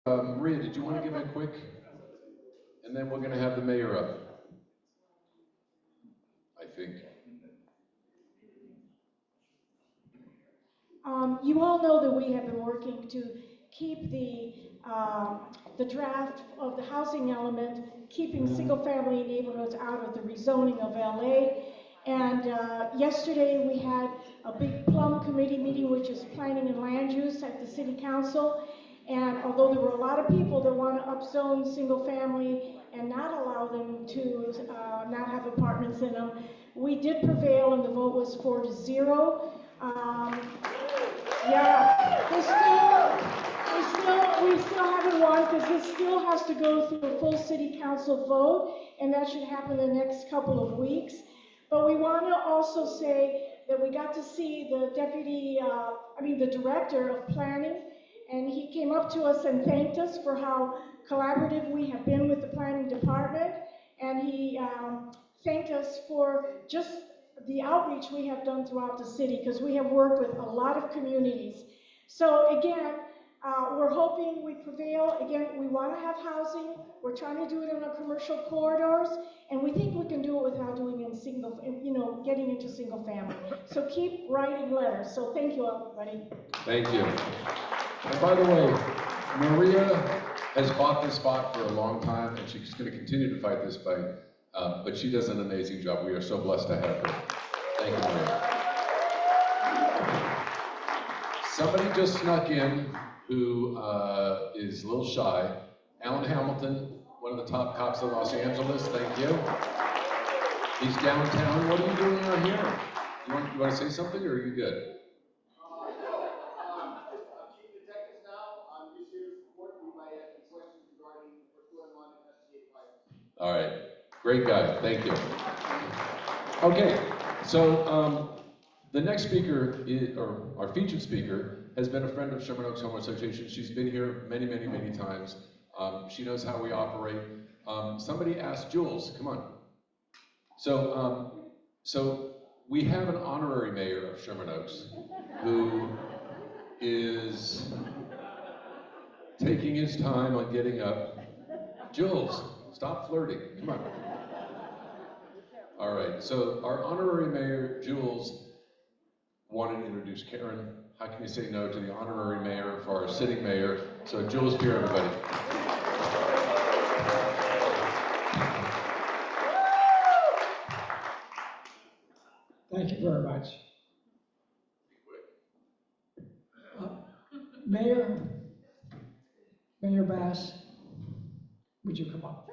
Maria, did you want to give a quick, and then we're going to have the mayor up, I think. You all know that we have been working to keep the draft of the housing element, keeping single-family neighborhoods out of the rezoning of LA. And yesterday we had a big plum committee meeting, which is planning and land use at the city council. And although there were a lot of people that want to upzone single-family and not allow them to not have apartments in them, we did prevail, and the vote was 4-0. Yeah, we still haven't won because this still has to go through a full city council vote, and that should happen in the next couple of weeks. But we want to also say that we got to see the the director of planning, and he came up to us and thanked us for how collaborative we have been with the planning department, and he thanked us for just the outreach we have done throughout the city, because we have worked with a lot of communities. So again, we're hoping we prevail. Again, we want to have housing. We're trying to do it in our commercial corridors, and we think we can do it without doing it in getting into single family. So keep writing letters. So thank you, everybody. Thank you. And by the way, Maria has fought this spot for a long time, and she's going to continue to fight this fight. But she does an amazing job. We are so blessed to have her. Thank you, Maria. Somebody just snuck in who is a little shy. Alan Hamilton, one of the top cops of Los Angeles. Thank you. He's downtown. What are you doing out here? You want to say something, or are you good? Chief detectives now. I'm just here to support. We might have some questions regarding what's going on in investigate privacy. All right. Great guy, thank you. Okay, so the next speaker, or our featured speaker, has been a friend of Sherman Oaks Homeowners Association. She's been here many, many, many times. She knows how we operate. Somebody asked Jules, come on. So we have an honorary mayor of Sherman Oaks who is taking his time on getting up. Jules, stop flirting, come on. All right, so our honorary mayor, Jules, wanted to introduce Karen. How can you say no to the honorary mayor for our sitting mayor? So Jules Beer, everybody. Thank you very much. Mayor Bass, would you come up?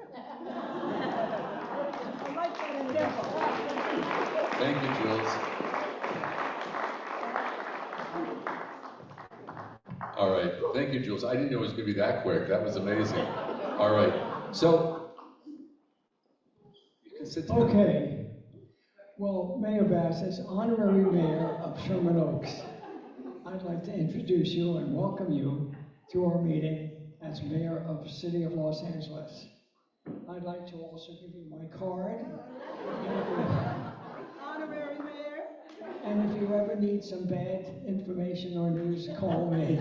Thank you, Jules. All right, thank you, Jules. I didn't know it was going to be that quick. That was amazing. All right, so you can sit down. Okay. Well, Mayor Bass, as honorary mayor of Sherman Oaks, I'd like to introduce you and welcome you to our meeting as mayor of the city of Los Angeles. I'd like to also give you my card. Honorary mayor. And if you ever need some bad information or news, call me.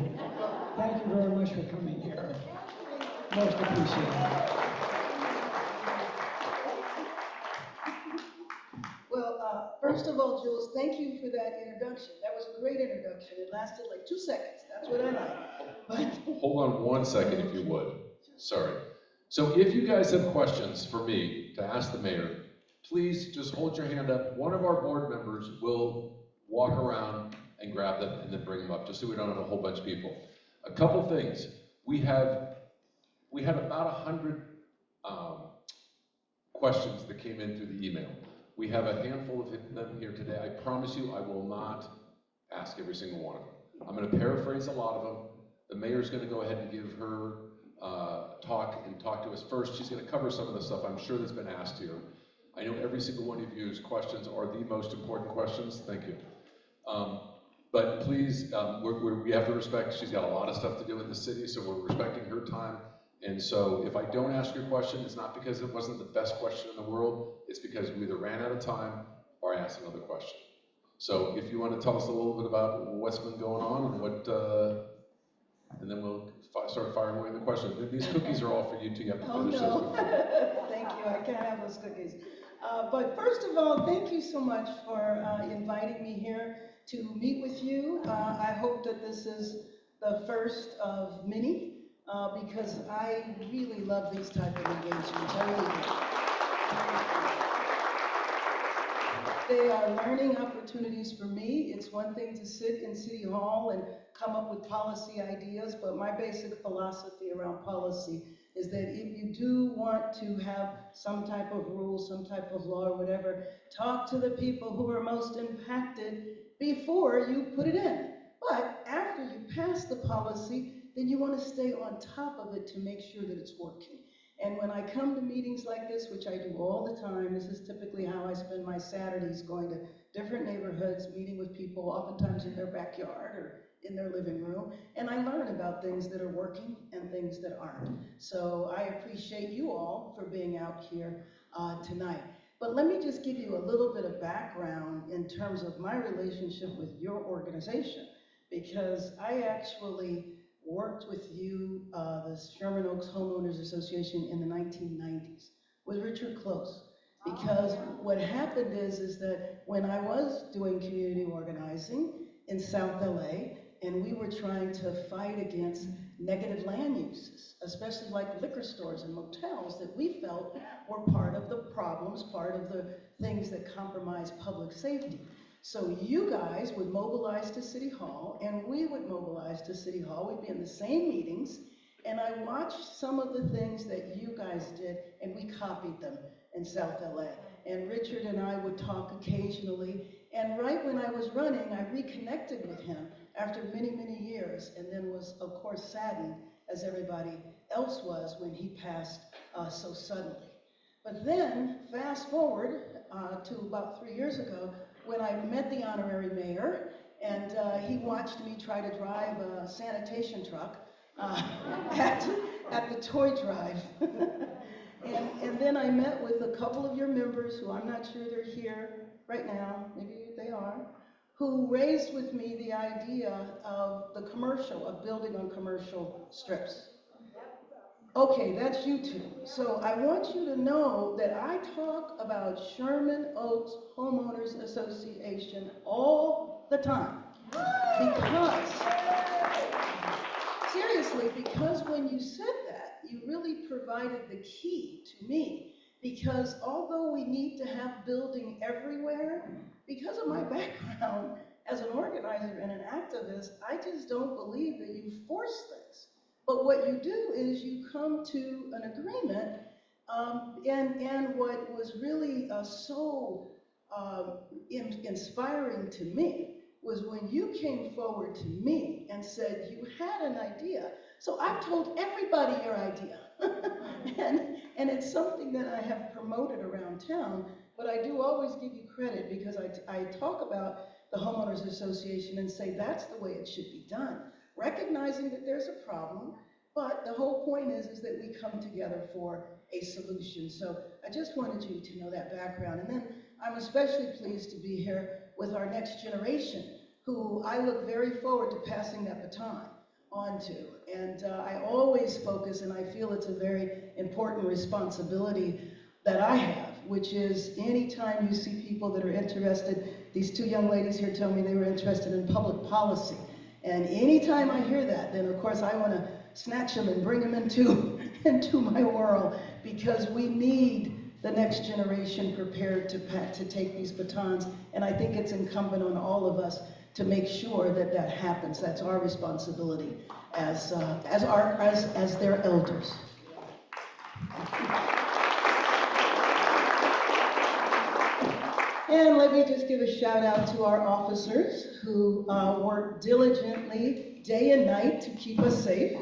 Thank you very much for coming here. Most appreciated. Well, first of all, Jules, thank you for that introduction. That was a great introduction. It lasted like 2 seconds. That's what I like. But Hold on one second, if you would. Sorry. So if you guys have questions for me to ask the mayor, please just hold your hand up. One of our board members will walk around and grab them and then bring them up, just so we don't have a whole bunch of people. A couple things. We had about 100 questions that came in through the email. We have a handful of them here today. I promise you I will not ask every single one of them. I'm going to paraphrase a lot of them. The mayor's going to go ahead and give her talk to us first. She's going to cover some of the stuff I'm sure that's been asked here. I know every single one of you's questions are the most important questions. Thank you. But please, we have to respect, she's got a lot of stuff to do in the city, so we're respecting her time. And so if I don't ask your question, it's not because it wasn't the best question in the world, it's because we either ran out of time or I asked another question. So if you want to tell us a little bit about what's been going on and what, and then we'll I'll start firing away the questions. These cookies are all for you too. You have to Oh, finish those no. before. Thank you, I can't have those cookies. But first of all, thank you so much for inviting me here to meet with you. I hope that this is the first of many, because I really love these type of engagements, I really do. They are learning opportunities for me. It's one thing to sit in City Hall and come up with policy ideas, but my basic philosophy around policy is that if you do want to have some type of rule, some type of law or whatever, talk to the people who are most impacted before you put it in. But after you pass the policy, then you want to stay on top of it to make sure that it's working. And when I come to meetings like this, which I do all the time, this is typically how I spend my Saturdays, going to different neighborhoods, meeting with people, oftentimes in their backyard or in their living room, and I learn about things that are working and things that aren't. So I appreciate you all for being out here tonight. But let me just give you a little bit of background in terms of my relationship with your organization, because I actually worked with you, the Sherman Oaks Homeowners Association, in the 1990s with Richard Close. Because what happened is that when I was doing community organizing in South LA, and we were trying to fight against negative land uses, especially like liquor stores and motels that we felt were part of the problems, part of the things that compromise public safety. So you guys would mobilize to City Hall, and we would mobilize to City Hall. We'd be in the same meetings, and I watched some of the things that you guys did, and we copied them in South LA. And Richard and I would talk occasionally, and right when I was running, I reconnected with him after many, many years, and then was, of course, saddened, as everybody else was, when he passed so suddenly. But then, fast forward to about 3 years ago, when I met the honorary mayor, and he watched me try to drive a sanitation truck at the toy drive. and then I met with a couple of your members, who I'm not sure they're here right now, maybe they are, who raised with me the idea of the commercial, of building on commercial strips. Okay, that's you two. So I want you to know that I talk about Sherman Oaks Homeowners Association all the time. Because, seriously, because when you said that, you really provided the key to me. Because although we need to have building everywhere, because of my background as an organizer and an activist, I just don't believe that you force things. But what you do is you come to an agreement, and what was really so inspiring to me was when you came forward to me and said you had an idea. So I've told everybody your idea. and it's something that I have promoted around town, but I do always give you credit, because I talk about the Homeowners Association and say that's the way it should be done, recognizing that there's a problem, but the whole point is that we come together for a solution. So I just wanted you to know that background. And then I'm especially pleased to be here with our next generation, who I look very forward to passing that baton on to. And I always focus, and I feel it's a very important responsibility that I have, which is anytime you see people that are interested, these two young ladies here tell me they were interested in public policy. And anytime I hear that, then of course I want to snatch them and bring them into my world, because we need the next generation prepared to take these batons. And I think it's incumbent on all of us to make sure that that happens. That's our responsibility as their elders. And let me just give a shout out to our officers who work diligently day and night to keep us safe.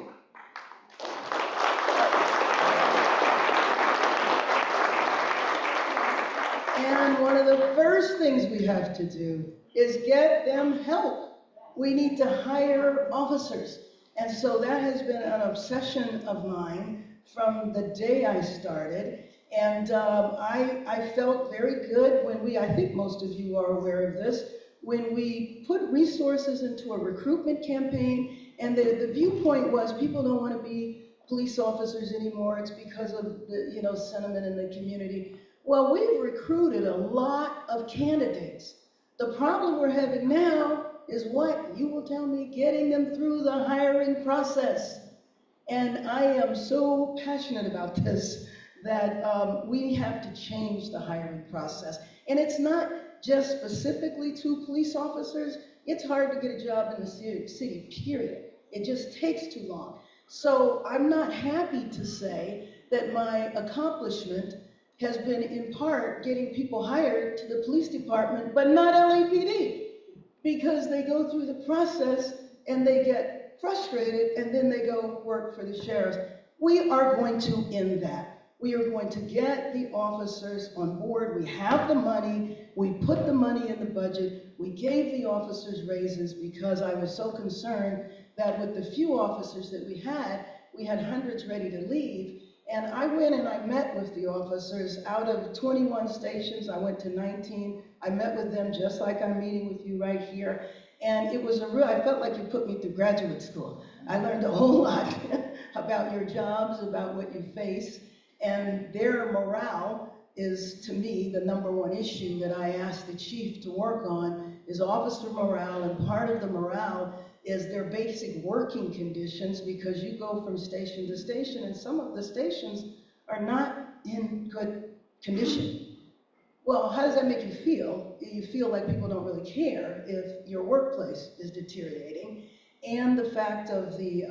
And one of the first things we have to do is get them help. We need to hire officers. And so that has been an obsession of mine from the day I started. And I felt very good when I think most of you are aware of this, when we put resources into a recruitment campaign And the viewpoint was people don't want to be police officers anymore. It's because of the, sentiment in the community. Well, we've recruited a lot of candidates. The problem we're having now is what? You will tell me, getting them through the hiring process. And I am so passionate about this that we have to change the hiring process. And it's not just specifically to police officers. It's hard to get a job in the city, period. It just takes too long. So I'm not happy to say that my accomplishment has been in part getting people hired to the police department, but not LAPD, because they go through the process and they get frustrated and then they go work for the sheriffs. We are going to end that. We are going to get the officers on board. We have the money. We put the money in the budget. We gave the officers raises because I was so concerned that with the few officers that we had hundreds ready to leave. And I went and I met with the officers. Out of 21 stations, I went to 19. I met with them just like I'm meeting with you right here. And it was I felt like you put me through graduate school. I learned a whole lot about your jobs, about what you face. And their morale is, to me, the #1 issue that I asked the chief to work on is officer morale. And part of the morale is their basic working conditions, because you go from station to station and some of the stations are not in good condition. Well, how does that make you feel? You feel like people don't really care if your workplace is deteriorating, and the fact of the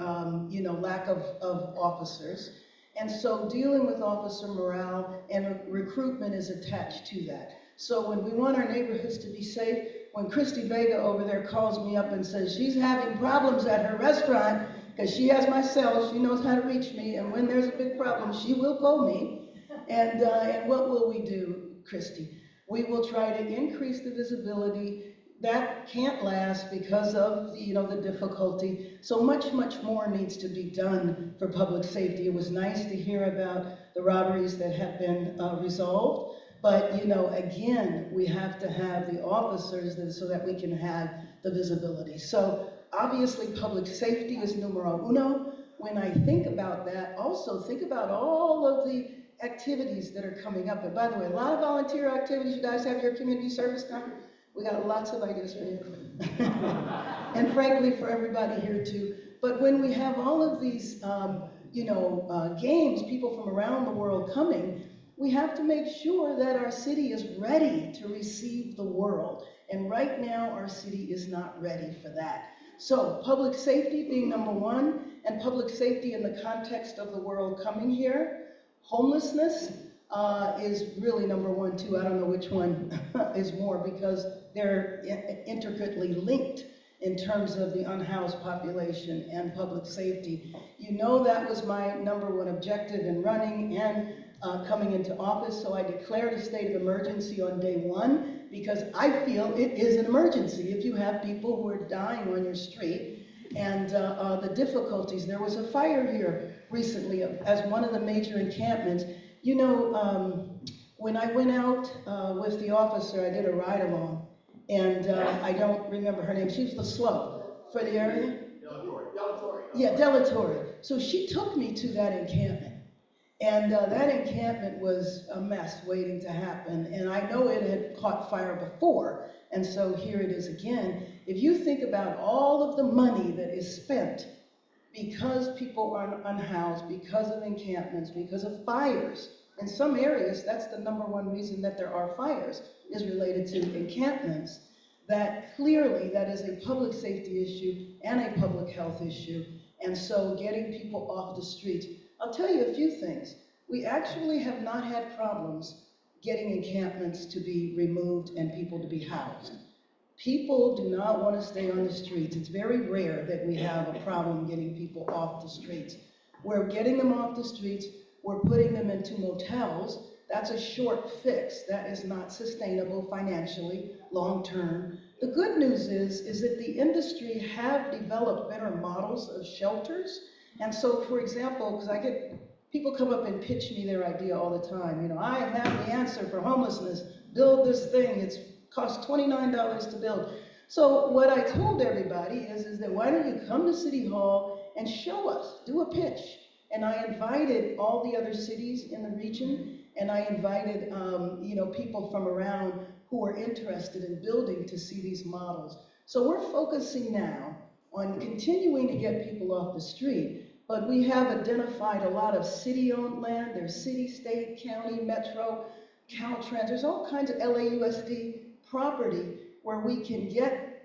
lack of officers. And so dealing with officer morale and recruitment is attached to that. So when we want our neighborhoods to be safe, when Christy Vega over there calls me up and says she's having problems at her restaurant because she has my cell, she knows how to reach me, and when there's a big problem, she will call me. And what will we do, Christy? We will try to increase the visibility. That can't last because of the difficulty. So much more needs to be done for public safety. It was nice to hear about the robberies that have been resolved. But, again, we have to have the officers so that we can have the visibility. So obviously public safety is numero uno. When I think about that, also think about all of the activities that are coming up. And by the way, a lot of volunteer activities. You guys have your community service done? We got lots of ideas for you. And frankly, for everybody here too. But when we have all of these, games, people from around the world coming, we have to make sure that our city is ready to receive the world. And right now, our city is not ready for that. So public safety being #1, and public safety in the context of the world coming here. Homelessness is really #1 too. I don't know which one is more, because they're intricately linked in terms of the unhoused population and public safety. That was my #1 objective in running and coming into office, so I declared a state of emergency on day 1, because I feel it is an emergency if you have people who are dying on your street. And the difficulties. There was a fire here recently as one of the major encampments. When I went out with the officer, I did a ride-along, and I don't remember her name. She was the SLO for the area. Delatorre. Yeah, Delatorre. So she took me to that encampment. And that encampment was a mess waiting to happen. And I know it had caught fire before. And so here it is again. If you think about all of the money that is spent because people are unhoused, because of encampments, because of fires. In some areas, that's the #1 reason that there are fires, is related to encampments. That clearly, that is a public safety issue and a public health issue. And so getting people off the streets. I'll tell you a few things. We actually have not had problems getting encampments to be removed and people to be housed. People do not want to stay on the streets. It's very rare that we have a problem getting people off the streets. We're getting them off the streets. We're putting them into motels. That's a short fix. That is not sustainable financially, long-term. The good news is that the industry have developed better models of shelters. And so, for example, because I get people come up and pitch me their idea all the time. I have the answer for homelessness. Build this thing. It's costs $29 to build. So what I told everybody is that why don't you come to City Hall and show us, do a pitch. And I invited all the other cities in the region, and I invited, people from around who are interested in building to see these models. So we're focusing now on continuing to get people off the street, but we have identified a lot of city-owned land. There's city, state, county, metro, Caltrans. There's all kinds of LAUSD property where we can get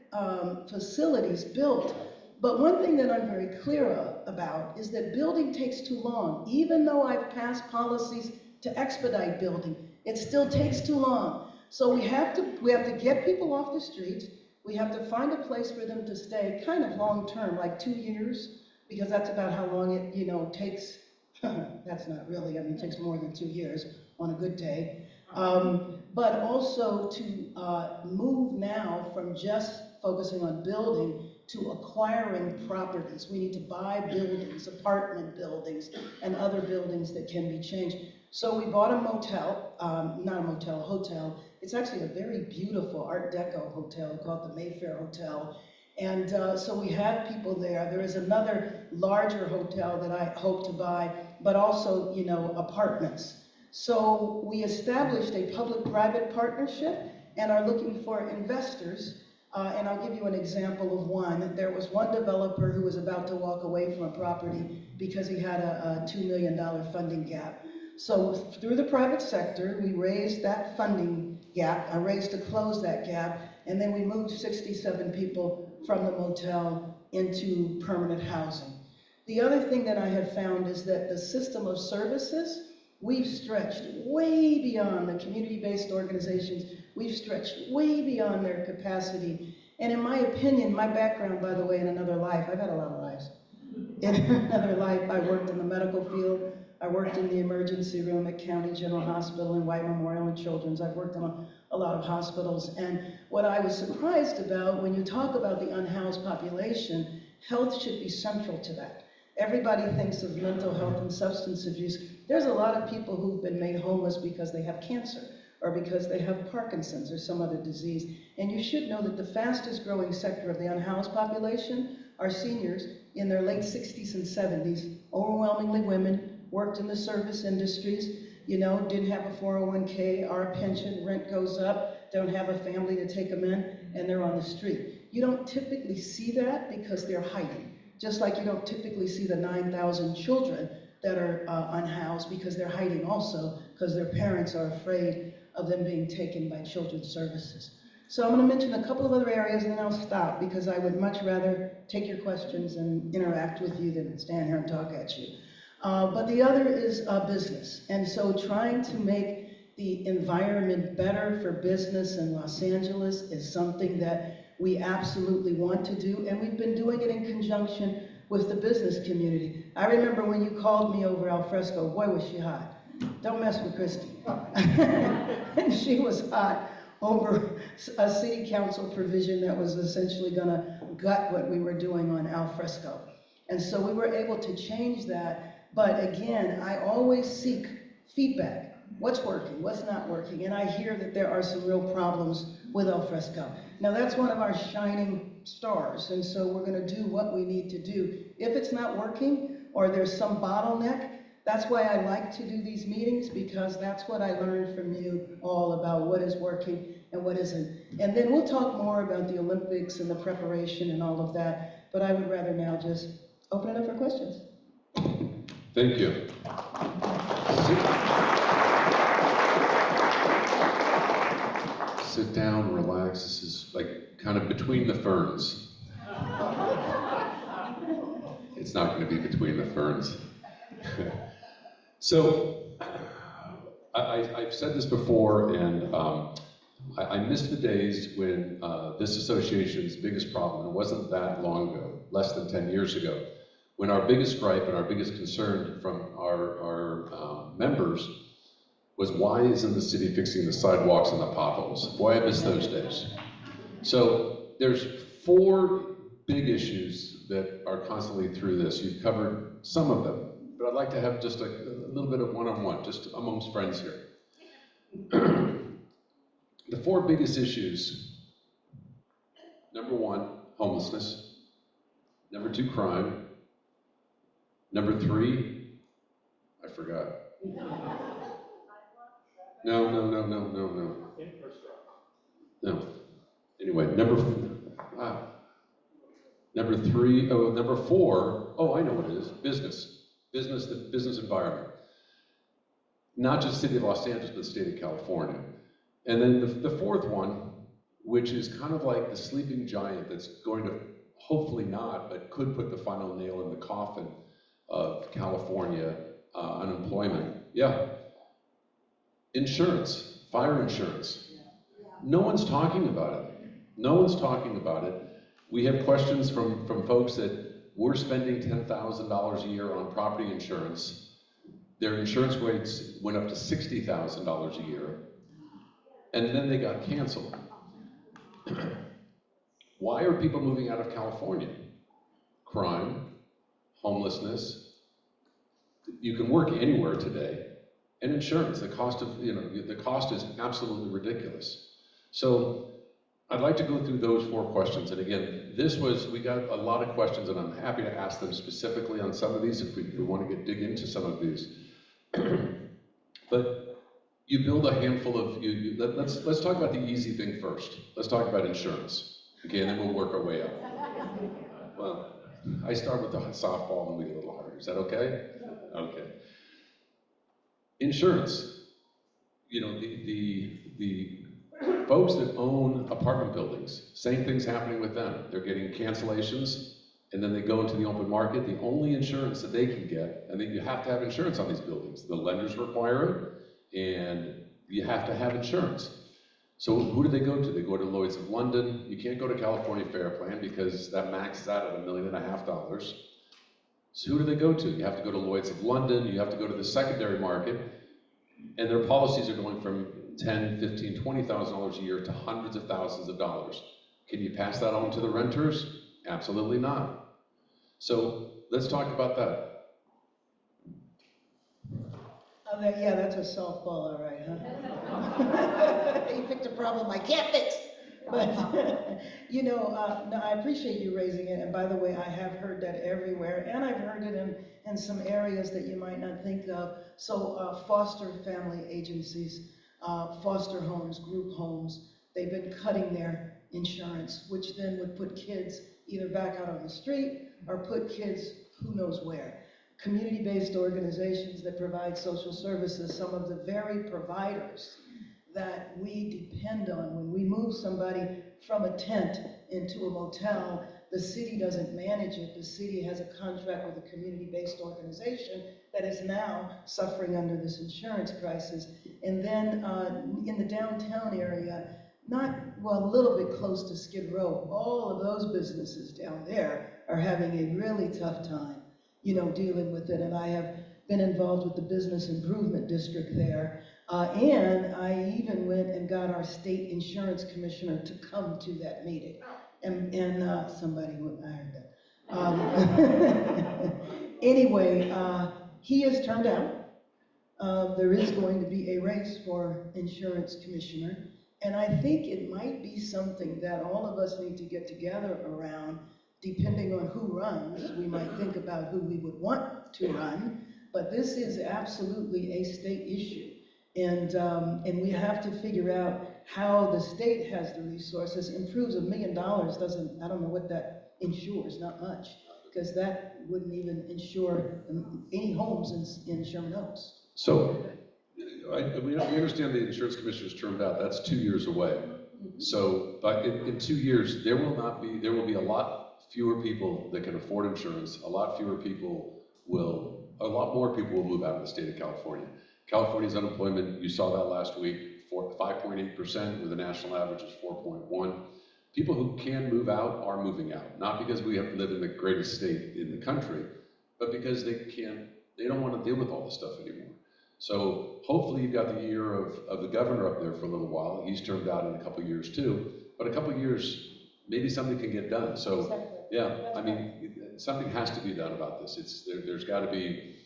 facilities built. But one thing that I'm very clear about is that building takes too long. Even though I've passed policies to expedite building, it still takes too long. So we have to get people off the streets. We have to find a place for them to stay kind of long term, like 2 years, because that's about how long it takes. That's not really, it takes more than 2 years on a good day. But also to move now from just focusing on building to acquiring properties. We need to buy buildings, apartment buildings, and other buildings that can be changed. So we bought a motel, not a motel, a hotel. It's actually a very beautiful Art Deco hotel called the Mayfair Hotel. And so we have people there. There is another larger hotel that I hope to buy, but also, apartments. So we established a public-private partnership and are looking for investors. And I'll give you an example of one. There was one developer who was about to walk away from a property because he had a $2 million funding gap. So through the private sector, we raised that funding gap. I raised to close that gap, and then we moved 67 people from the motel into permanent housing. The other thing that I have found is that the system of services, we've stretched way beyond the community-based organizations. We've stretched way beyond their capacity. And in my opinion, my background, by the way, in another life, I've had a lot of lives. In another life, I worked in the medical field. I worked in the emergency room at County General Hospital and White Memorial and Children's. I've worked in a lot of hospitals. And what I was surprised about, when you talk about the unhoused population, health should be central to that. Everybody thinks of mental health and substance abuse. There's a lot of people who've been made homeless because they have cancer or because they have Parkinson's or some other disease. And you should know that the fastest growing sector of the unhoused population are seniors in their late 60s and 70s, overwhelmingly women, worked in the service industries, didn't have a 401k, our pension, rent goes up, don't have a family to take them in, and they're on the street. You don't typically see that because they're hiding. Just like you don't typically see the 9,000 children that are unhoused because they're hiding also because their parents are afraid of them being taken by children's services. So I'm going to mention a couple of other areas and then I'll stop because I would much rather take your questions and interact with you than stand here and talk at you. But the other is business. And so trying to make the environment better for business in Los Angeles is something that we absolutely want to do, and we've been doing it in conjunction with the business community. I remember when you called me over al fresco, boy was she hot. Don't mess with Christy. And she was hot over a city council provision that was essentially gonna gut what we were doing on al fresco. And so we were able to change that, but again, I always seek feedback. What's working, what's not working? And I hear that there are some real problems with al fresco. Now that's one of our shining stars, and so we're gonna do what we need to do. If it's not working, or there's some bottleneck, that's why I like to do these meetings, because that's what I learned from you all about what is working and what isn't. And then we'll talk more about the Olympics and the preparation and all of that, but I would rather now just open it up for questions. Thank you. Sit down, relax. This is like kind of between the ferns. It's not going to be between the ferns. So, I've said this before, and I miss the days when this association's biggest problem, and it wasn't that long ago, less than 10 years ago, when our biggest gripe and our biggest concern from our members was, why isn't the city fixing the sidewalks and the potholes? Boy, I miss those days. So there's 4 big issues that are constantly through this. You've covered some of them, but I'd like to have just a little bit of one-on-one, just amongst friends here. The 4 biggest issues Number 1, homelessness. Number 2, crime. Number 3, I forgot. No. No. Anyway, number 4, oh, I know what it is, business. The business environment. Not just the city of Los Angeles, but the state of California. And then the fourth one, which is kind of like the sleeping giant that's going to, hopefully not, but could put the final nail in the coffin of California unemployment. Yeah. Insurance, fire insurance. No one's talking about it. No one's talking about it. We have questions from folks that we're spending $10,000 a year on property insurance. Their insurance rates went up to $60,000 a year, and then they got canceled. Why are people moving out of California? Crime, homelessness. You can work anywhere today, and insurance. The cost is absolutely ridiculous. So I'd like to go through those 4 questions. And again, we got a lot of questions, and I'm happy to ask them specifically on some of these if we want to dig into some of these. But you build a handful of, let's talk about the easy thing first. Let's talk about insurance, okay, and then we'll work our way up. Well, I start with the softball and we get a little harder. Is that okay? Okay. Insurance. You know, the folks that own apartment buildings, same thing's happening with them. They're getting cancellations, and then they go into the open market. The only insurance that they can get, and then you have to have insurance on these buildings. The lenders require it, and you have to have insurance. So who do they go to? They go to Lloyd's of London. You can't go to California Fair Plan because that maxes out at $1.5 million. So who do they go to? You have to go to Lloyd's of London. You have to go to the secondary market, and their policies are going from $10,000, $15,000, $20,000 a year to hundreds of thousands of dollars. Can you pass that on to the renters? Absolutely not. So let's talk about that. Yeah, that's a softball, all right, huh? You picked a problem I can't fix. But, no, I appreciate you raising it. And by the way, I have heard that everywhere. And I've heard it in some areas that you might not think of. So foster family agencies, foster homes, group homes, they've been cutting their insurance, which then would put kids either back out on the street or put kids who knows where. Community-based organizations that provide social services, some of the very providers that we depend on. When we move somebody from a tent into a motel, the city doesn't manage it. The city has a contract with a community-based organization that is now suffering under this insurance crisis. And then in the downtown area, a little bit close to Skid Row, all of those businesses down there are having a really tough time, dealing with it. And I have been involved with the business improvement district there. And I even went and got our state insurance commissioner to come to that meeting. And somebody, I heard that. Anyway, he has turned out. There is going to be a race for insurance commissioner. And I think it might be something that all of us need to get together around. Depending on who runs, we might think about who we would want to run. But this is absolutely a state issue. And we have to figure out how the state has the resources. Improves $1 million doesn't, I don't know what that insures, not much, because that wouldn't even insure any homes in Sherman Oaks. So we understand the insurance commissioner's termed out. That's 2 years away. So, but in 2 years, there will be a lot fewer people that can afford insurance. A lot more people will move out of the state of California. California's unemployment, you saw that last week, 5.8%, where the national average is 4.1. People who can move out are moving out, not because we have to live in the greatest state in the country, but because they don't want to deal with all this stuff anymore. So hopefully you've got the ear of the governor up there for a little while. He's termed out in a couple of years too, but a couple of years, maybe something can get done. So Exactly. yeah, I mean, something has to be done about this. There's got to be,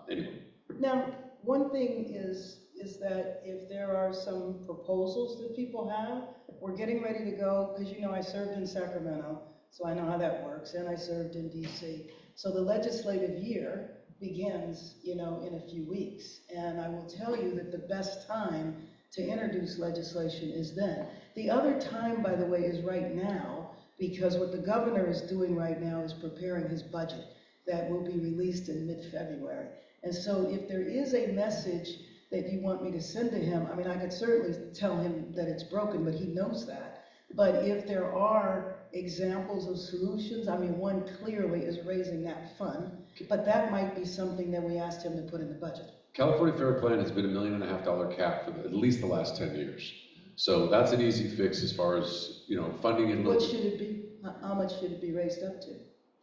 anyway. Now, one thing is that if there are some proposals that people have, we're getting ready to go, because you know I served in Sacramento, so I know how that works, and I served in DC. So the legislative year begins, you know, in a few weeks. And I will tell you that the best time to introduce legislation is then. The other time, by the way, is right now, because what the governor is doing right now is preparing his budget that will be released in mid-February. And so if there is a message that you want me to send to him, I mean, I could certainly tell him that it's broken, but he knows that. But if there are examples of solutions, I mean, one clearly is raising that fund, but that might be something that we asked him to put in the budget. California Fair Plan has been $1.5 million cap for at least the last 10 years. So that's an easy fix as far as, you know, funding and. What should it be? How much should it be raised up to?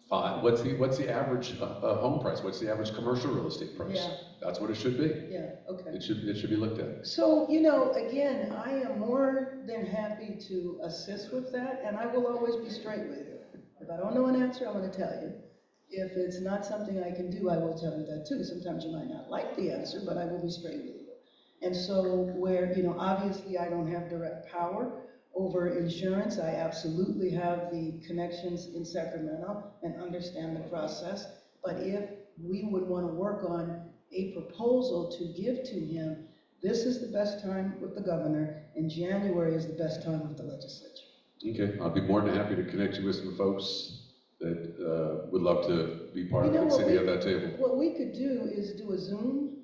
Fine. What's the average home price? What's the average commercial real estate price? Yeah. That's what it should be. Yeah, okay. It should be looked at. So, you know, again, I am more than happy to assist with that, and I will always be straight with you. If I don't know an answer, I'm going to tell you. If it's not something I can do, I will tell you that too. Sometimes you might not like the answer, but I will be straight with you. And so where, you know, obviously I don't have direct power over insurance, I absolutely have the connections in Sacramento and understand the process. But if we would want to work on a proposal to give to him, this is the best time with the governor, and January is the best time with the legislature. Okay, I'll be more than happy to connect you with some folks that would love to be part of sitting at that table. What we could do is do a Zoom.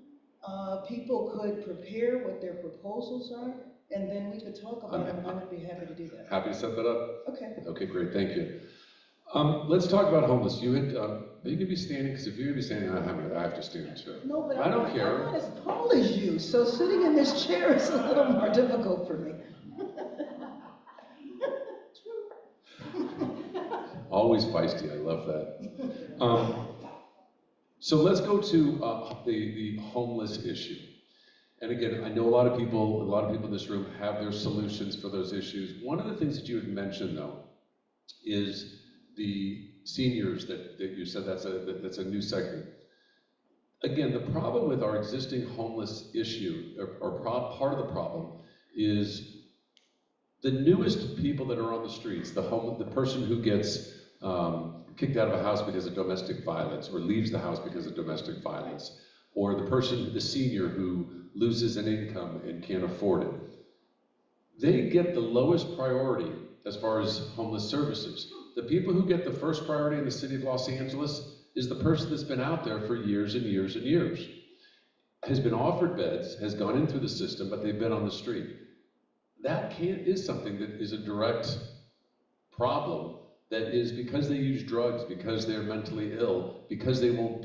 People could prepare what their proposals are, and then we could talk about them, and I would be happy to do that. Happy to set that up. Okay. Okay, great, thank you. Let's talk about homeless. You had, you could be standing, because if you're gonna be standing, I have to stand too. No, but I don't care. I'm not as tall as you, so sitting in this chair is a little more difficult for me. Always feisty, I love that. So let's go to the homeless issue. And again, I know a lot of people in this room have their solutions for those issues. One of the things that you had mentioned though, is the seniors that you said that's a new segment. Again, the problem with our existing homeless issue, or part of the problem, is the newest people that are on the streets, the person who gets kicked out of a house because of domestic violence, or leaves the house because of domestic violence, or the senior who loses an income and can't afford it. They get the lowest priority as far as homeless services. The people who get the first priority in the city of Los Angeles is the person that's been out there for years and years and years, has been offered beds, has gone in through the system, but they've been on the street. That is something that is a direct problem. That is because they use drugs, because they're mentally ill, because they won't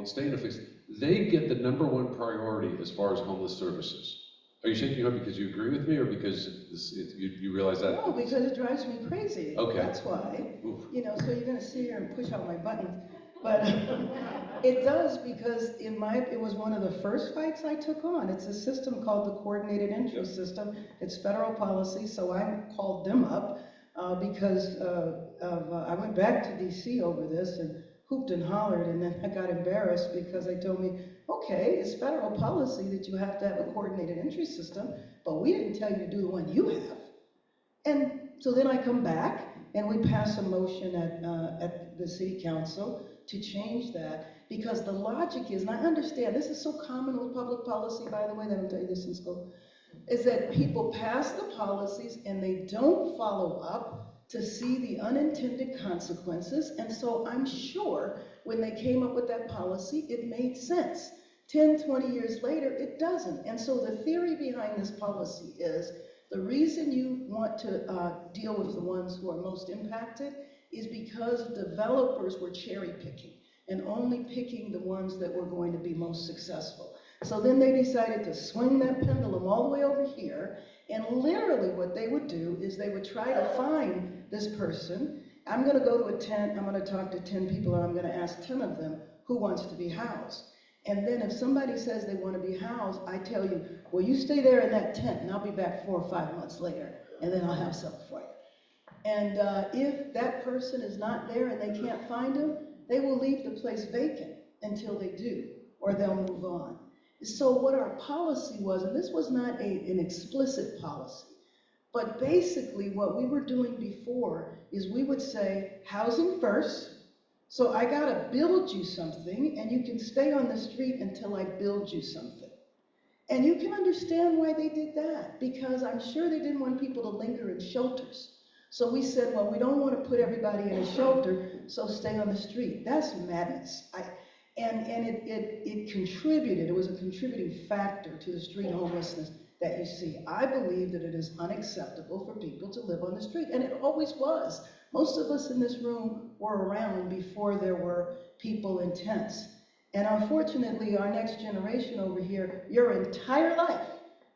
stay in a place. They get the #1 priority as far as homeless services. Are you shaking your head because you agree with me, or because you realize that? No, because it drives me crazy. Okay. That's why. Oof. You know, so you're going to sit here and push out my buttons. But it does, because it was one of the first fights I took on. It's a system called the Coordinated Entry System. It's federal policy, so I called them up because I went back to DC over this and hooped and hollered, and then I got embarrassed because they told me, okay, it's federal policy that you have to have a coordinated entry system, but we didn't tell you to do the one you have. And so then I come back and we pass a motion at the city council to change that, because the logic is, and I understand, this is so common with public policy, by the way, they don't tell you this in school, is that people pass the policies and they don't follow up to see the unintended consequences. And so I'm sure when they came up with that policy, it made sense. 10, 20 years later, it doesn't. And so the theory behind this policy is the reason you want to deal with the ones who are most impacted is because developers were cherry picking and only picking the ones that were going to be most successful. So then they decided to swing that pendulum all the way over here, and literally what they would do is they would try to find this person. I'm going to go to a tent, I'm going to talk to 10 people, and I'm going to ask 10 of them who wants to be housed. And then if somebody says they want to be housed, I tell you, well, you stay there in that tent, and I'll be back 4 or 5 months later, and then I'll have something for you. And if that person is not there and they can't find them, they will leave the place vacant until they do, or they'll move on. So what our policy was, and this was not an explicit policy, But basically, what we were doing before is we would say, housing first. So I gotta build you something, and you can stay on the street until I build you something. And you can understand why they did that, because I'm sure they didn't want people to linger in shelters. So we said, well, we don't want to put everybody in a shelter, so stay on the street. That's madness. It contributed, it was a contributing factor to the street homelessness that you see. I believe that it is unacceptable for people to live on the street, and it always was. Most of us in this room were around before there were people in tents. And unfortunately, our next generation over here, your entire life,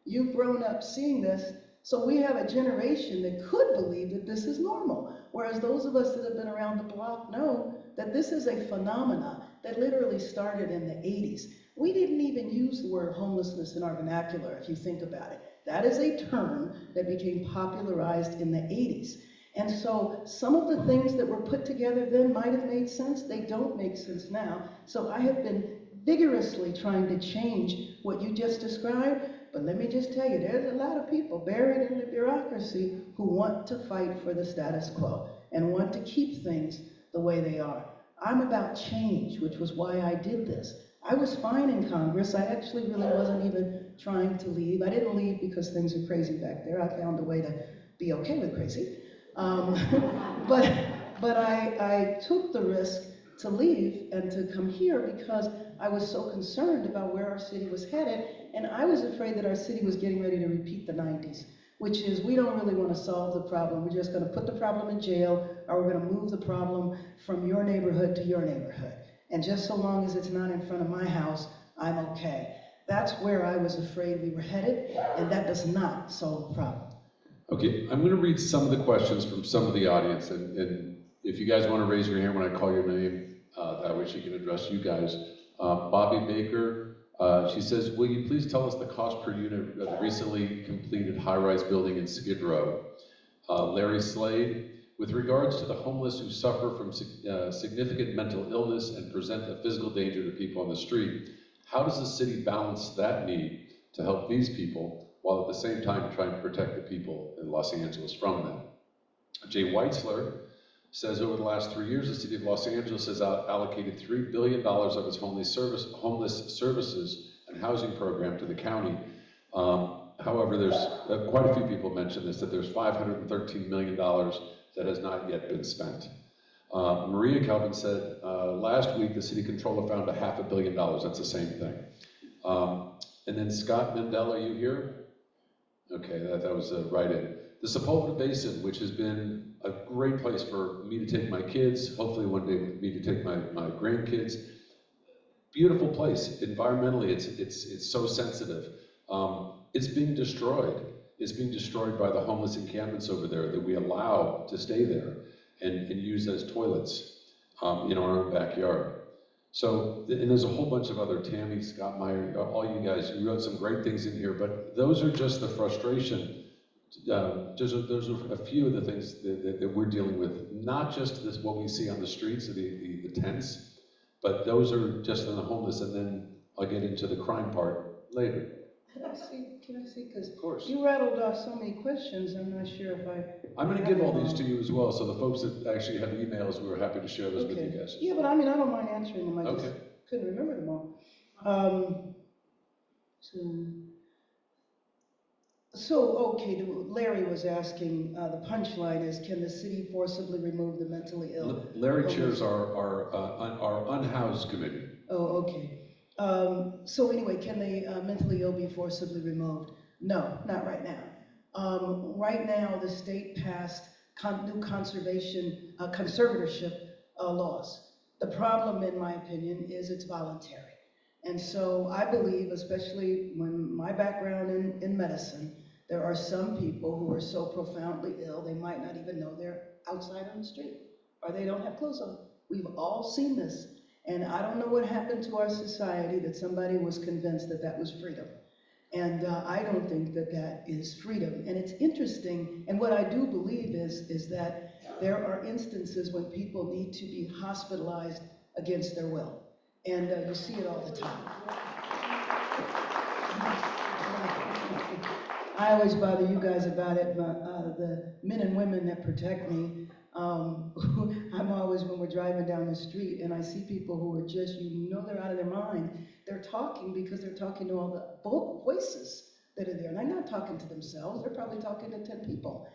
you've grown up seeing this, so we have a generation that could believe that this is normal. Whereas those of us that have been around the block know that this is a phenomenon that literally started in the 80s. We didn't even use the word homelessness in our vernacular, if you think about it. That is a term that became popularized in the 80s. And so some of the things that were put together then might have made sense. They don't make sense now. So I have been vigorously trying to change what you just described. But let me just tell you, there's a lot of people buried in the bureaucracy who want to fight for the status quo and want to keep things the way they are. I'm about change, which was why I did this. I was fine in Congress. I actually really wasn't even trying to leave. I didn't leave because things are crazy back there. I found a way to be okay with crazy. But I took the risk to leave and to come here because I was so concerned about where our city was headed, and I was afraid that our city was getting ready to repeat the 90s, which is we don't really want to solve the problem. We're just going to put the problem in jail, or we're going to move the problem from your neighborhood to your neighborhood. And just so long as it's not in front of my house, I'm okay. That's where I was afraid we were headed, and that does not solve the problem. Okay, I'm going to read some of the questions from some of the audience, and if you guys want to raise your hand when I call your name, that way she can address you guys. Bobby Baker, she says, will you please tell us the cost per unit of the recently completed high-rise building in Skid Row? Larry Slade, with regards to the homeless who suffer from significant mental illness and present a physical danger to people on the street, how does the city balance that need to help these people while at the same time trying to protect the people in Los Angeles from them? Jay Weitzler says over the last 3 years, the city of Los Angeles has allocated $3 billion of its homeless services and housing program to the county. However, there's quite a few people mentioned this, that there's $513 million that has not yet been spent. Maria Calvin said, last week the city controller found $500 million, that's the same thing. And then Scott Mendel, are you here? Okay, that was right in. The Sepulveda Basin, which has been a great place for me to take my kids, hopefully one day me to take my grandkids. Beautiful place, environmentally, it's so sensitive. It's being destroyed. It's being destroyed by the homeless encampments over there that we allow to stay there and use as toilets in our own backyard. So, and there's a whole bunch of other, Tammy, Scott Meyer, all you guys, you wrote some great things in here, but those are just the frustration. Those are a few of the things that we're dealing with, not just this, what we see on the streets, the tents, but those are just in the homeless, and then I'll get into the crime part later. Can I see, because Of course. you rattled off so many questions, I'm not sure if I'm going to give all these to you as well, so the folks that actually have emails, we're happy to share those with you guys. Yeah, but I mean, I don't mind answering them, I just Okay. couldn't remember them all. Okay, Larry was asking, the punchline is, can the city forcibly remove the mentally ill? Larry chairs our unhoused committee. Oh, okay. So anyway, can the mentally ill be forcibly removed? No, not right now. Right now, the state passed new conservatorship laws. The problem, in my opinion, is it's voluntary. And so I believe, especially when my background in medicine, there are some people who are so profoundly ill, they might not even know they're outside on the street, or they don't have clothes on. We've all seen this. And I don't know what happened to our society that somebody was convinced that that was freedom. And I don't think that that is freedom. And it's interesting, and what I do believe is that there are instances when people need to be hospitalized against their will. And you see it all the time. I always bother you guys about it, but the men and women that protect me, I'm always, when we're driving down the street and I see people who are just, they're out of their mind, they're talking because they're talking to all the voices that are there. And they're not talking to themselves, they're probably talking to 10 people.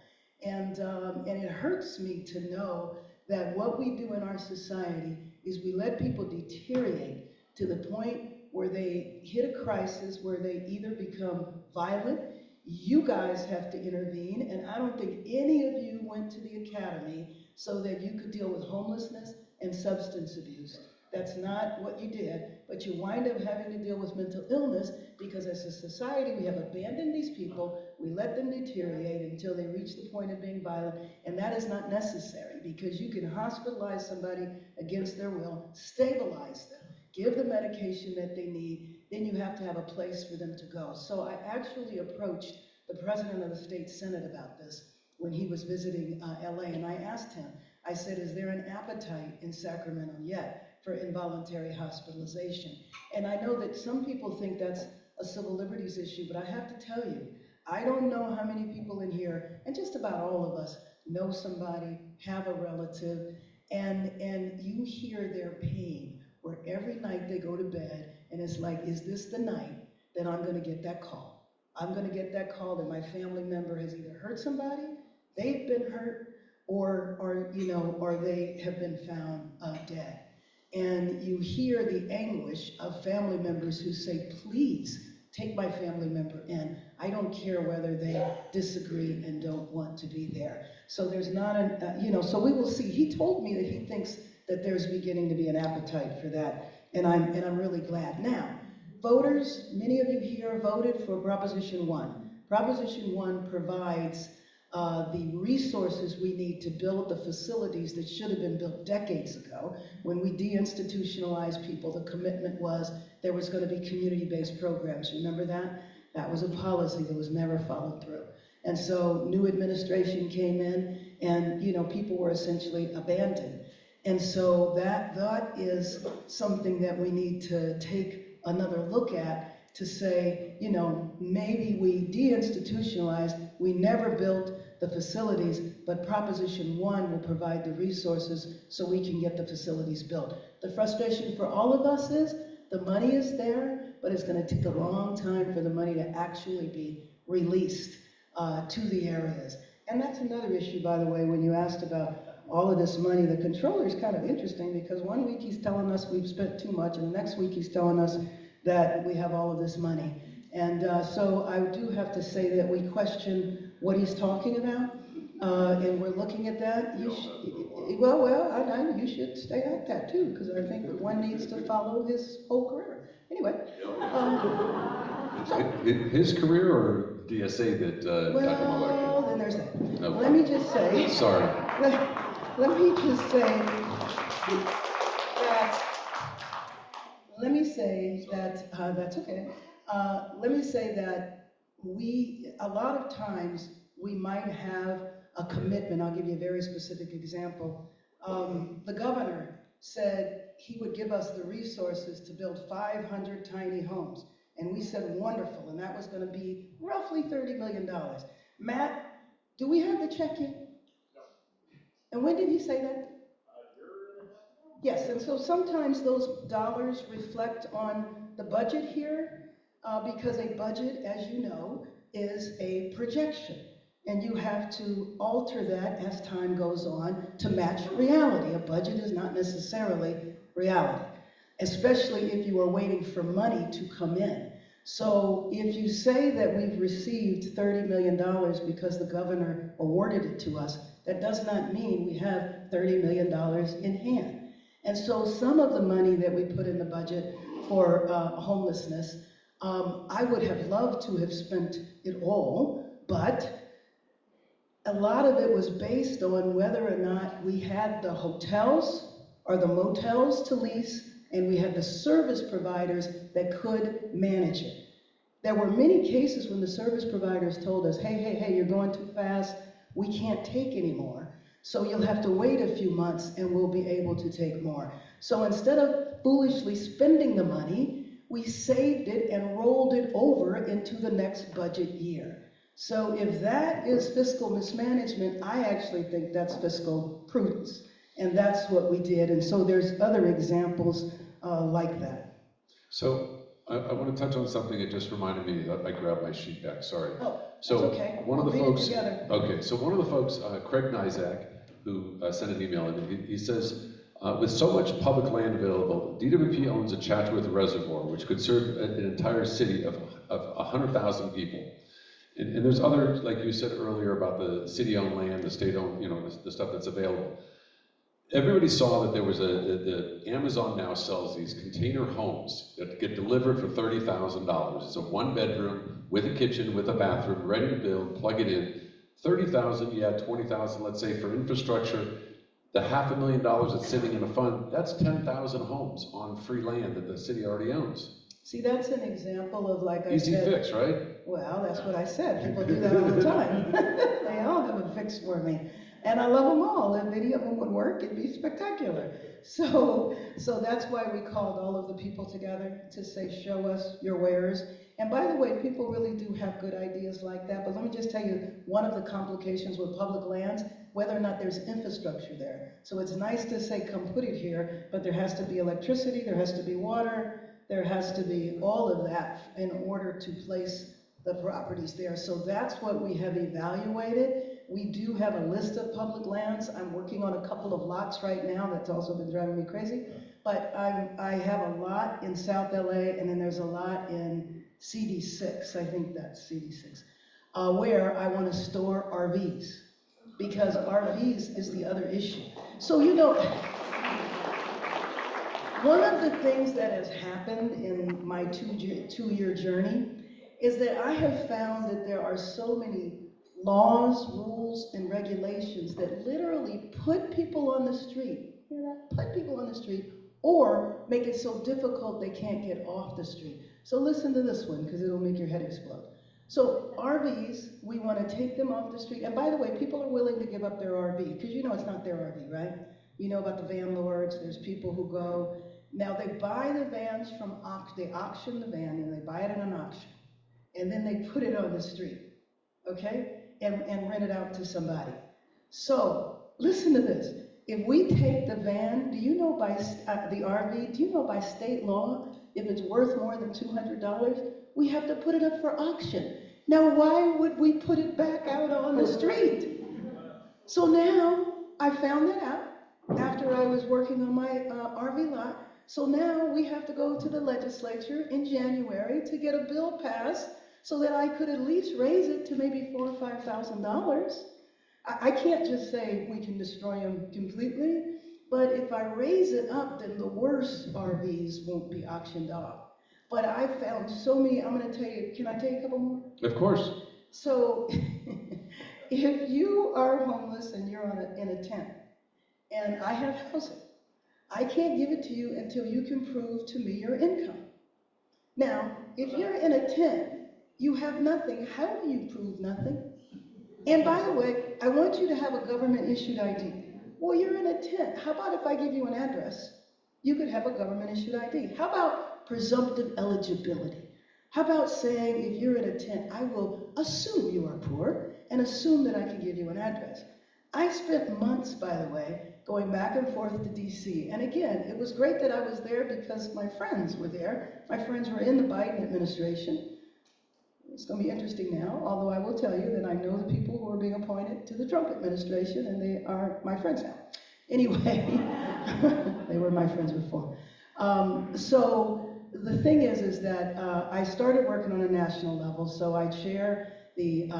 And it hurts me to know that what we do in our society is we let people deteriorate to the point where they hit a crisis, where they either become violent. You guys have to intervene, and I don't think any of you went to the academy so that you could deal with homelessness and substance abuse. That's not what you did, but you wind up having to deal with mental illness because as a society we have abandoned these people, we let them deteriorate until they reach the point of being violent, and that is not necessary because you can hospitalize somebody against their will, stabilize them, give the medication that they need, then you have to have a place for them to go. So I actually approached the president of the state senate about this when he was visiting LA, and I asked him, I said, is there an appetite in Sacramento yet for involuntary hospitalization? And I know that some people think that's a civil liberties issue, but I have to tell you, I don't know how many people in here, and just about all of us, know somebody, have a relative, and you hear their pain, where every night they go to bed, and it's like, is this the night that I'm gonna get that call? I'm gonna get that call that my family member has either hurt somebody, they've been hurt, or they have been found dead. And you hear the anguish of family members who say, please take my family member in. I don't care whether they disagree and don't want to be there. So there's not so we will see. He told me that he thinks that there's beginning to be an appetite for that, and I'm really glad. Now, voters, many of you here voted for Proposition 1. Proposition 1 provides the resources we need to build the facilities that should have been built decades ago. When we deinstitutionalized people, the commitment was there was going to be community-based programs. Remember that? That was a policy that was never followed through. And so new administration came in, and people were essentially abandoned. And so that is something that we need to take another look at, to say, maybe we deinstitutionalized, we never built the facilities, but Proposition 1 will provide the resources so we can get the facilities built. The frustration for all of us is the money is there, but it's going to take a long time for the money to actually be released to the areas. And that's another issue, by the way, when you asked about all of this money. The controller is kind of interesting because one week he's telling us we've spent too much, and the next week he's telling us that we have all of this money. And so I do have to say that we question what he's talking about, and we're looking at that. You should stay at that too, because I think that one needs to follow his whole career. Anyway. His career or DSA that got him elected? Well, then there's that. No. Let me just say. Sorry. Let me just say that, that's okay. Let me say that a lot of times, we might have a commitment. I'll give you a very specific example. The governor said he would give us the resources to build 500 tiny homes. And we said, wonderful, and that was going to be roughly $30 million. Matt, do we have the check yet? And when did he say that? Yes, and so sometimes those dollars reflect on the budget here, because a budget, as you know, is a projection. And you have to alter that as time goes on to match reality. A budget is not necessarily reality, especially if you are waiting for money to come in. So if you say that we've received $30 million because the governor awarded it to us, that does not mean we have $30 million in hand. And so some of the money that we put in the budget for homelessness, I would have loved to have spent it all, but a lot of it was based on whether or not we had the hotels or the motels to lease, and we had the service providers that could manage it. There were many cases when the service providers told us, hey, you're going too fast, we can't take anymore. So you'll have to wait a few months and we'll be able to take more. So instead of foolishly spending the money, we saved it and rolled it over into the next budget year. So if that is fiscal mismanagement, I actually think that's fiscal prudence. And that's what we did. And so there's other examples like that. So I want to touch on something that just reminded me that I grabbed my sheet back, sorry. Oh, So that's okay. one of the We'll read it folks, together. okay, so one of the folks, Craig Nizak, who sent an email in, he says, with so much public land available, DWP owns a Chatsworth Reservoir, which could serve an entire city of 100,000 people. And there's other, like you said earlier about the city-owned land, the state-owned, you know, the stuff that's available. Everybody saw that there was the Amazon now sells these container homes that get delivered for $30,000. It's a one-bedroom with a kitchen, with a bathroom, ready to build, plug it in. 30,000, yeah, 20,000, let's say, for infrastructure. The $500,000 that's sitting in a fund, that's 10,000 homes on free land that the city already owns. See, that's an example of, like I Easy said, fix, right? well, that's what I said. People do that all the time. They all have a fix for me. And I love them all. If any of them would work, it'd be spectacular. So that's why we called all of the people together to say, show us your wares. And by the way, people really do have good ideas like that. But let me just tell you, one of the complications with public lands, whether or not there's infrastructure there. So it's nice to say, come put it here, but there has to be electricity, there has to be water, there has to be all of that in order to place the properties there. So that's what we have evaluated. We do have a list of public lands. I'm working on a couple of lots right now. That's also been driving me crazy. But I have a lot in South LA, and then there's a lot in CD6, I think that's CD6, where I want to store RVs, because RVs is the other issue. So, you know, one of the things that has happened in my two-year journey is that I have found that there are so many laws, rules, and regulations that literally put people on the street, put people on the street, or make it so difficult they can't get off the street. So listen to this one, because it'll make your head explode. So RVs, we want to take them off the street. And by the way, people are willing to give up their RV, because you know it's not their RV, right? You know about the van lords. There's people who go. Now they buy the vans from they auction the van, and they buy it at an auction. And then they put it on the street, okay? And rent it out to somebody. So listen to this. If we take the van, do you know by the RV, do you know by state law, if it's worth more than $200, we have to put it up for auction. Now, why would we put it back out on the street? So now I found that out after I was working on my RV lot. So now we have to go to the legislature in January to get a bill passed so that I could at least raise it to maybe $4,000 or $5,000. I can't just say we can destroy them completely, but if I raise it up, then the worst RVs won't be auctioned off. But I found so many. I'm going to tell you, can I tell you a couple more? Of course. So if you are homeless and you're in a tent, and I have housing, I can't give it to you until you can prove to me your income. Now, if you're in a tent, you have nothing. How do you prove nothing? And by the way, I want you to have a government-issued ID. Well, you're in a tent. How about if I give you an address? You could have a government-issued ID. How about presumptive eligibility? How about saying, if you're in a tent, I will assume you are poor and assume that I can give you an address. I spent months, by the way, going back and forth to DC. And again, it was great that I was there because my friends were there. My friends were in the Biden administration. It's going to be interesting now, although I will tell you that I know the people who are being appointed to the Trump administration, and they are my friends now. Anyway, they were my friends before. So the thing is that I started working on a national level, so I chair the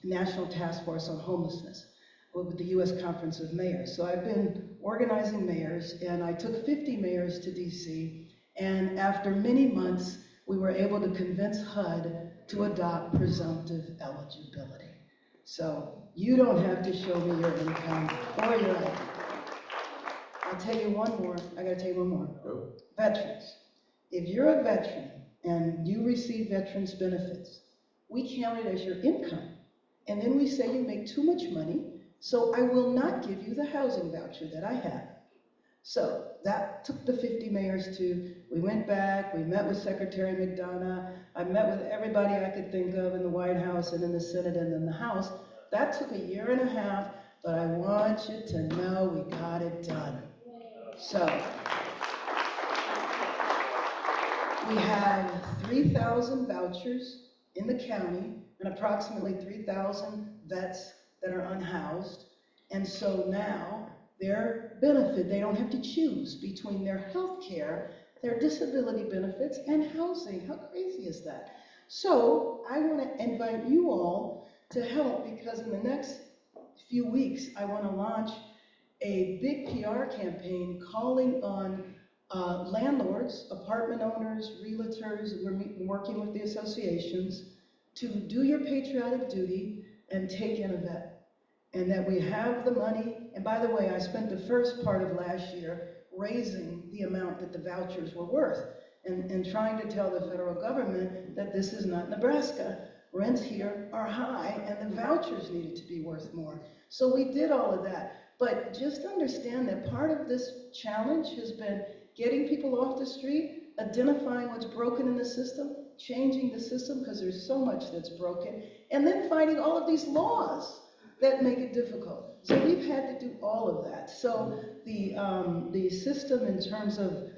National Task Force on Homelessness with the U.S. Conference of Mayors. So I've been organizing mayors, and I took 50 mayors to DC, and after many months, we were able to convince HUD to adopt presumptive eligibility. So you don't have to show me your income or your ID. I'll tell you one more. I gotta tell you one more. Go. Veterans. If you're a veteran and you receive veterans benefits, we count it as your income. And then we say you make too much money, so I will not give you the housing voucher that I have. So that took the 50 mayors to, we went back, we met with Secretary McDonough, I met with everybody I could think of in the White House and in the Senate and in the House. That took 1.5 years, but I want you to know we got it done. So we have 3,000 vouchers in the county and approximately 3,000 vets that are unhoused. And so now their benefit, they don't have to choose between their health care, their disability benefits, and housing. How crazy is that? So I want to invite you all to help, because in the next few weeks, I want to launch a big PR campaign calling on landlords, apartment owners, realtors. We're working with the associations to do your patriotic duty and take in a vet. And that we have the money. And by the way, I spent the first part of last year raising the amount that the vouchers were worth and trying to tell the federal government that this is not Nebraska. Rents here are high and the vouchers needed to be worth more. So we did all of that. But just understand that part of this challenge has been getting people off the street, identifying what's broken in the system, changing the system because there's so much that's broken, and then finding all of these laws that make it difficult. So we've had to do all of that. So the system in terms of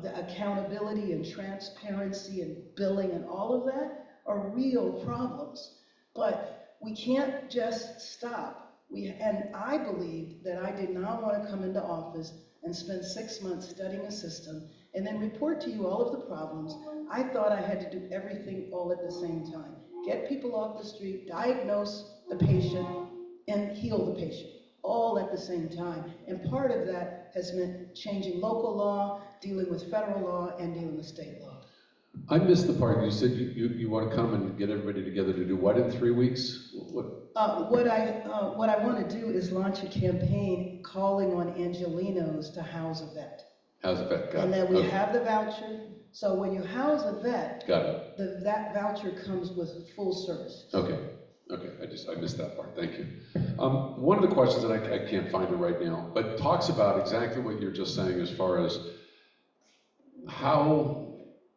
the accountability and transparency and billing and all of that are real problems. But we can't just stop. And I believed that I did not want to come into office and spend 6 months studying a system and then report to you all of the problems. I thought I had to do everything all at the same time. Get people off the street, diagnose the patient, and heal the patient, all at the same time. And part of that has meant changing local law, dealing with federal law, and dealing with state law. I missed the part. You said you want to come and get everybody together to do what in 3 weeks? What I want to do is launch a campaign calling on Angelenos to house a vet. House a vet, got it. And then we Okay. have the voucher. So when you house a vet, Got it. that voucher comes with full service. Okay, I missed that part, thank you. One of the questions that I can't find it right now, but talks about exactly what you're just saying as far as how,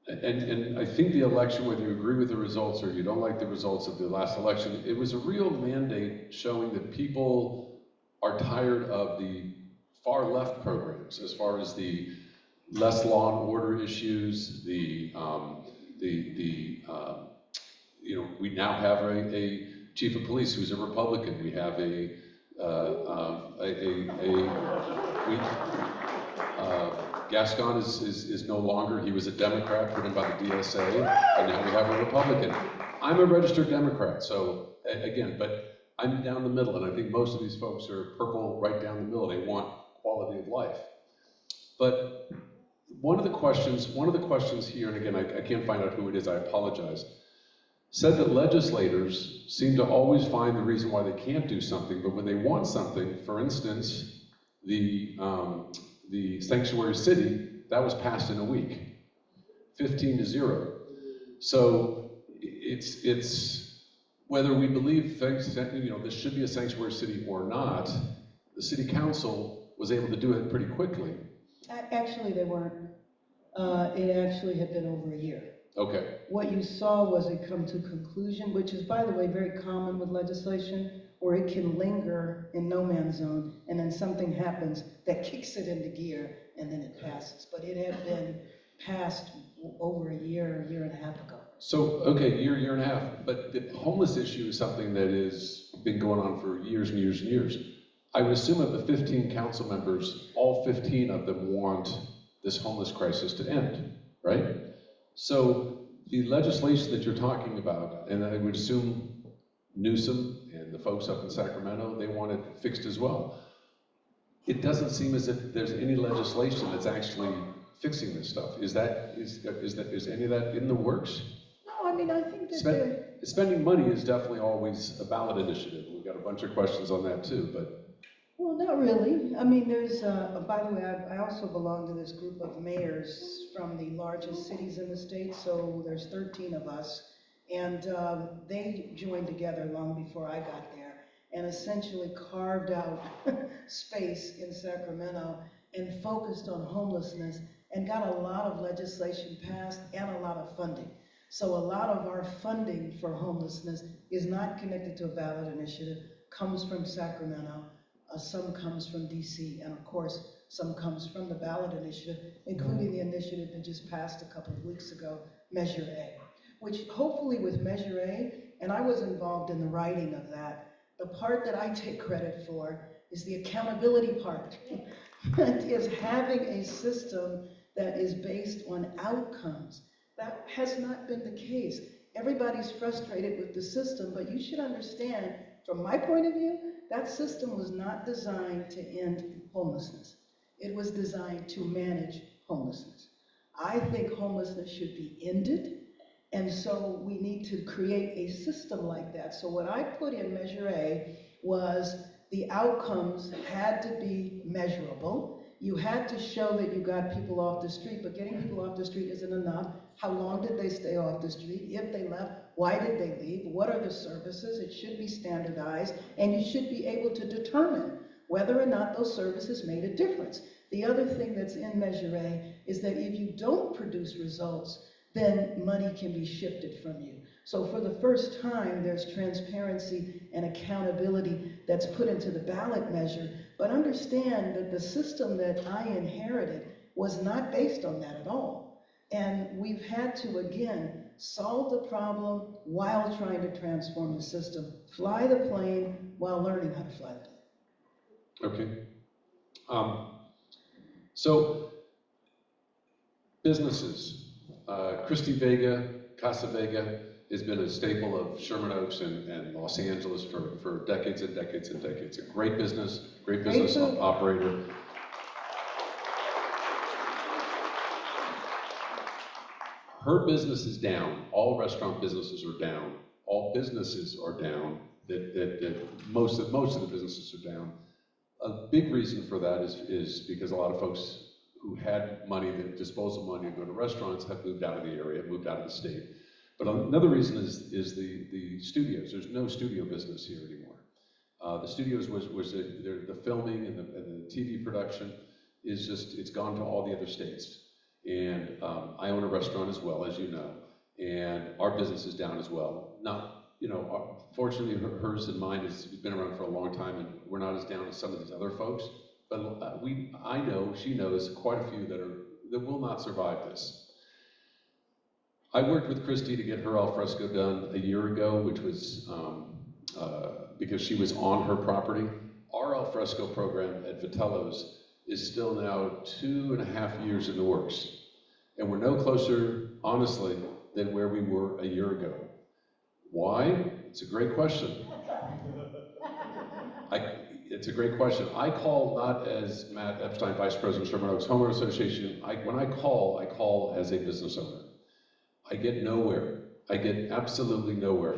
and I think the election, whether you agree with the results or you don't like the results of the last election, it was a real mandate showing that people are tired of the far left programs as far as the less law and order issues, we now have a chief of police who's a Republican. We have Gascon is no longer, he was a Democrat put in by the DSA, and now we have a Republican. I'm a registered Democrat, so again, but I'm down the middle, and I think most of these folks are purple right down the middle. They want quality of life. But one of the questions here, and again, I can't find out who it is, I apologize, said that legislators seem to always find the reason why they can't do something, but when they want something, for instance, the sanctuary city, that was passed in a week, 15-0. So it's whether we believe this should be a sanctuary city or not, the city council was able to do it pretty quickly. Actually, they weren't. It actually had been over a year. Okay. What you saw was it come to conclusion, which is, by the way, very common with legislation, where it can linger in no man's zone, and then something happens that kicks it into gear, and then it passes. But it had been passed over a year and a half ago. So, okay, year and a half, but the homeless issue is something that has been going on for years and years and years. I would assume of the 15 council members, all 15 of them want this homeless crisis to end, right? So the legislation that you're talking about, and I would assume Newsom and the folks up in Sacramento, they want it fixed as well. It doesn't seem as if there's any legislation that's actually fixing this stuff. Is any of that in the works? No, I mean, I think that spending money is definitely always a ballot initiative. We've got a bunch of questions on that too, but. Well, not really. I mean, there's, by the way, I also belong to this group of mayors from the largest cities in the state, so there's 13 of us, and they joined together long before I got there, and essentially carved out space in Sacramento and focused on homelessness and got a lot of legislation passed and a lot of funding. So a lot of our funding for homelessness is not connected to a ballot initiative, comes from Sacramento, some comes from DC, and of course, some comes from the ballot initiative, including the initiative that just passed a couple of weeks ago, Measure A, which hopefully with Measure A, and I was involved in the writing of that, the part that I take credit for is the accountability part. That is having a system that is based on outcomes. That has not been the case. Everybody's frustrated with the system, but you should understand, from my point of view, that system was not designed to end homelessness. It was designed to manage homelessness. I think homelessness should be ended, and so we need to create a system like that. So what I put in Measure A was the outcomes had to be measurable. You had to show that you got people off the street, but getting people off the street isn't enough. How long did they stay off the street? If they left, why did they leave? What are the services? It should be standardized, and you should be able to determine whether or not those services made a difference. The other thing that's in Measure A is that if you don't produce results, then money can be shifted from you. So for the first time, there's transparency and accountability that's put into the ballot measure. But understand that the system that I inherited was not based on that at all. And we've had to, again, solve the problem while trying to transform the system. Fly the plane while learning how to fly the plane. Okay. So, businesses. Christy Vega, Casa Vega, has been a staple of Sherman Oaks and Los Angeles for decades and decades and decades. A great business operator. Her business is down. All restaurant businesses are down. All businesses are down. Most of the businesses are down. A big reason for that is because a lot of folks who had money, that disposable money to go to restaurants, have moved out of the area, moved out of the state. But another reason is the studios. There's no studio business here anymore. The studios was the filming and the TV production is just, it's gone to all the other states. And I own a restaurant as well, as you know, and our business is down as well. Not, fortunately hers and mine has been around for a long time, and we're not as down as some of these other folks. But I know, she knows quite a few that will not survive this. I worked with Christy to get her alfresco done a year ago, which was because she was on her property. Our alfresco program at Vitello's is still now 2.5 years in the works. And we're no closer, honestly, than where we were a year ago. Why? It's a great question. It's a great question. I call not as Matt Epstein, Vice President, Sherman Oaks Homeowners Association. When I call as a business owner. I get nowhere. I get absolutely nowhere.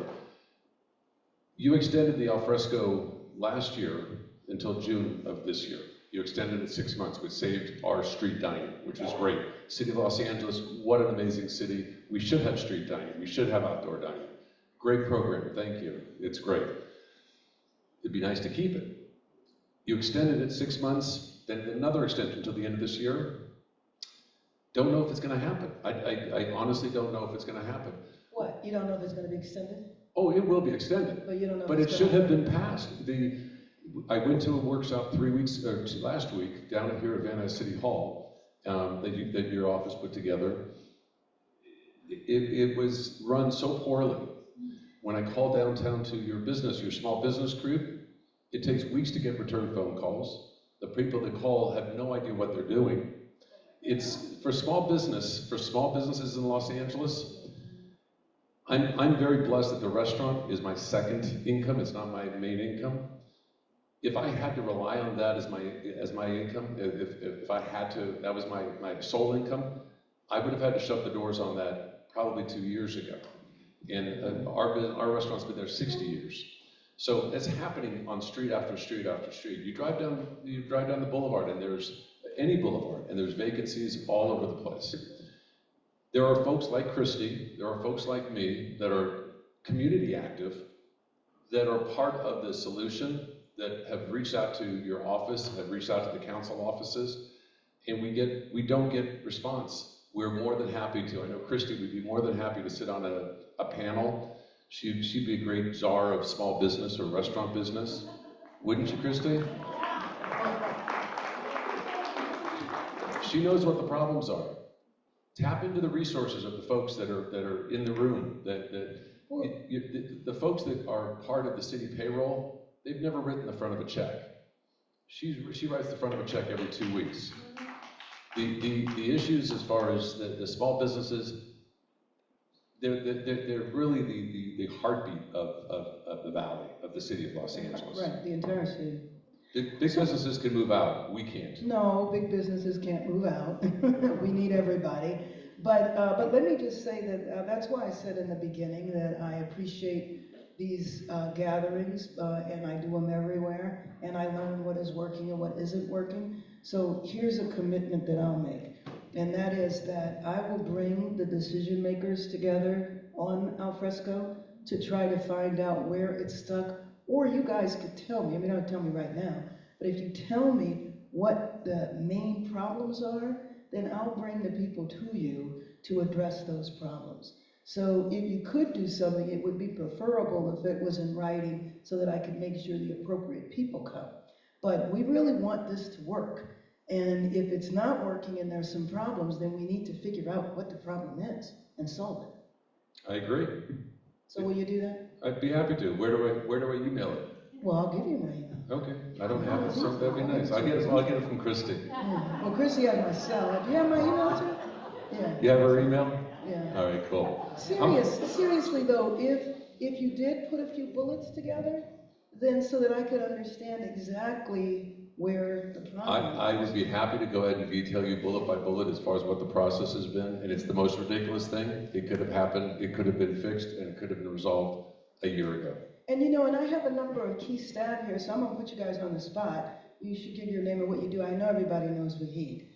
You extended the alfresco last year until June of this year. You extended it 6 months, which saved our street dining, which was great. City of Los Angeles, what an amazing city. We should have street dining. We should have outdoor dining. Great program, thank you. It's great. It'd be nice to keep it. You extended it 6 months, then another extension until the end of this year. Don't know if it's going to happen. I honestly don't know if it's going to happen. What? You don't know if it's going to be extended? Oh, it will be extended. But you don't know. But it should have been passed. I went to a workshop last week down here at Van Nuys City Hall that your office put together. It was run so poorly. When I call downtown to your small business group, it takes weeks to get return phone calls. The people that call have no idea what they're doing. It's for small businesses in Los Angeles. I'm very blessed that the restaurant is my second income. It's not my main income. If I had to rely on that as my income, if I had to, that was my sole income, I would have had to shut the doors on that probably 2 years ago. And our restaurant's been there 60 years. So it's happening on street after street after street. You drive down the boulevard, and there's any boulevard, and there's vacancies all over the place. There are folks like Christy, there are folks like me that are community active, that are part of the solution, that have reached out to your office, have reached out to the council offices. and we don't get response, we're more than happy to. I know Christy would be more than happy to sit on a panel. She'd be a great czar of small business or restaurant business. Wouldn't you, Christy? She knows what the problems are. Tap into the resources of the folks that are in the room. The folks that are part of the city payroll, they've never written the front of a check. She writes the front of a check every 2 weeks. The issues as far as the small businesses, they're really the heartbeat of the valley, of the city of Los Angeles. Right, the entire city. Big businesses can move out, we can't. No, big businesses can't move out. We need everybody. But let me just say that that's why I said in the beginning that I appreciate these gatherings, and I do them everywhere, and I learn what is working and what isn't working. So here's a commitment that I'll make, and that is that I will bring the decision makers together on Alfresco to try to find out where it's stuck. Or you guys could tell me, I mean, don't tell me right now, but if you tell me what the main problems are, then I'll bring the people to you to address those problems. So if you could do something, it would be preferable if it was in writing so that I could make sure the appropriate people come. But we really want this to work. And if it's not working and there's some problems, then we need to figure out what the problem is and solve it. I agree. So will you do that? I'd be happy to. Where do I email it? Well, I'll give you my email. Okay, I don't have it, so that'd be nice. I'll get it from Christy. Yeah. Well, Chrissy has my cell. Do you have my email too? Yeah. You have her email? Yeah. All right, cool. Seriously though, if you did put a few bullets together, then so that I could understand exactly where the problem I would be happy to go ahead and detail you bullet by bullet as far as what the process has been, and it's the most ridiculous thing. It could have happened, it could have been fixed, and it could have been resolved a year ago. And you know, and I have a number of key staff here, so I'm gonna put you guys on the spot. You should give your name and what you do. I know everybody knows Vahid.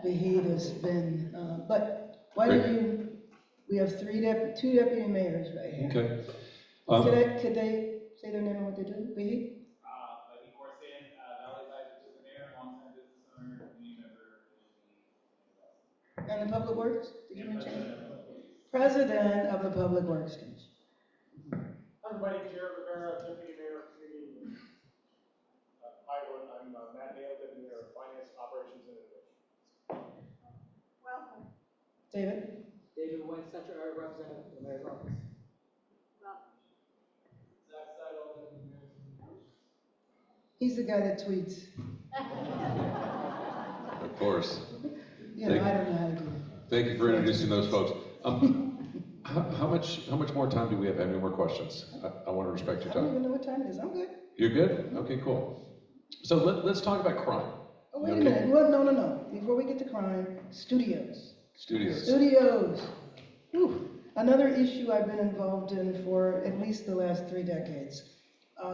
Vahid has been, but why don't you, we have two deputy mayors right here. Okay. Could they say their name and what they do? Vahid? And the Public Works? Did you mention it? President of the Public Works Commission. Everybody, Jared Rivera, Deputy Mayor of Community. I'm Matt Nail, Deputy Mayor of Finance, Operations, and Innovation. Welcome. David? David White, Secretary, Representative of the Mayor's Office. Zach Seidel, Deputy Mayor's Communications. He's the guy that tweets. Of course. You know, I don't know how to do it. Thank you for introducing those folks. How much more time do we have? Any more questions? I want to respect your I don't time. even know what time it is. I'm good. You're good? Okay, cool. So let's talk about crime. Oh, wait a minute. Well, no. Before we get to crime, studios. Studios. Whew. Another issue I've been involved in for at least the last 3 decades.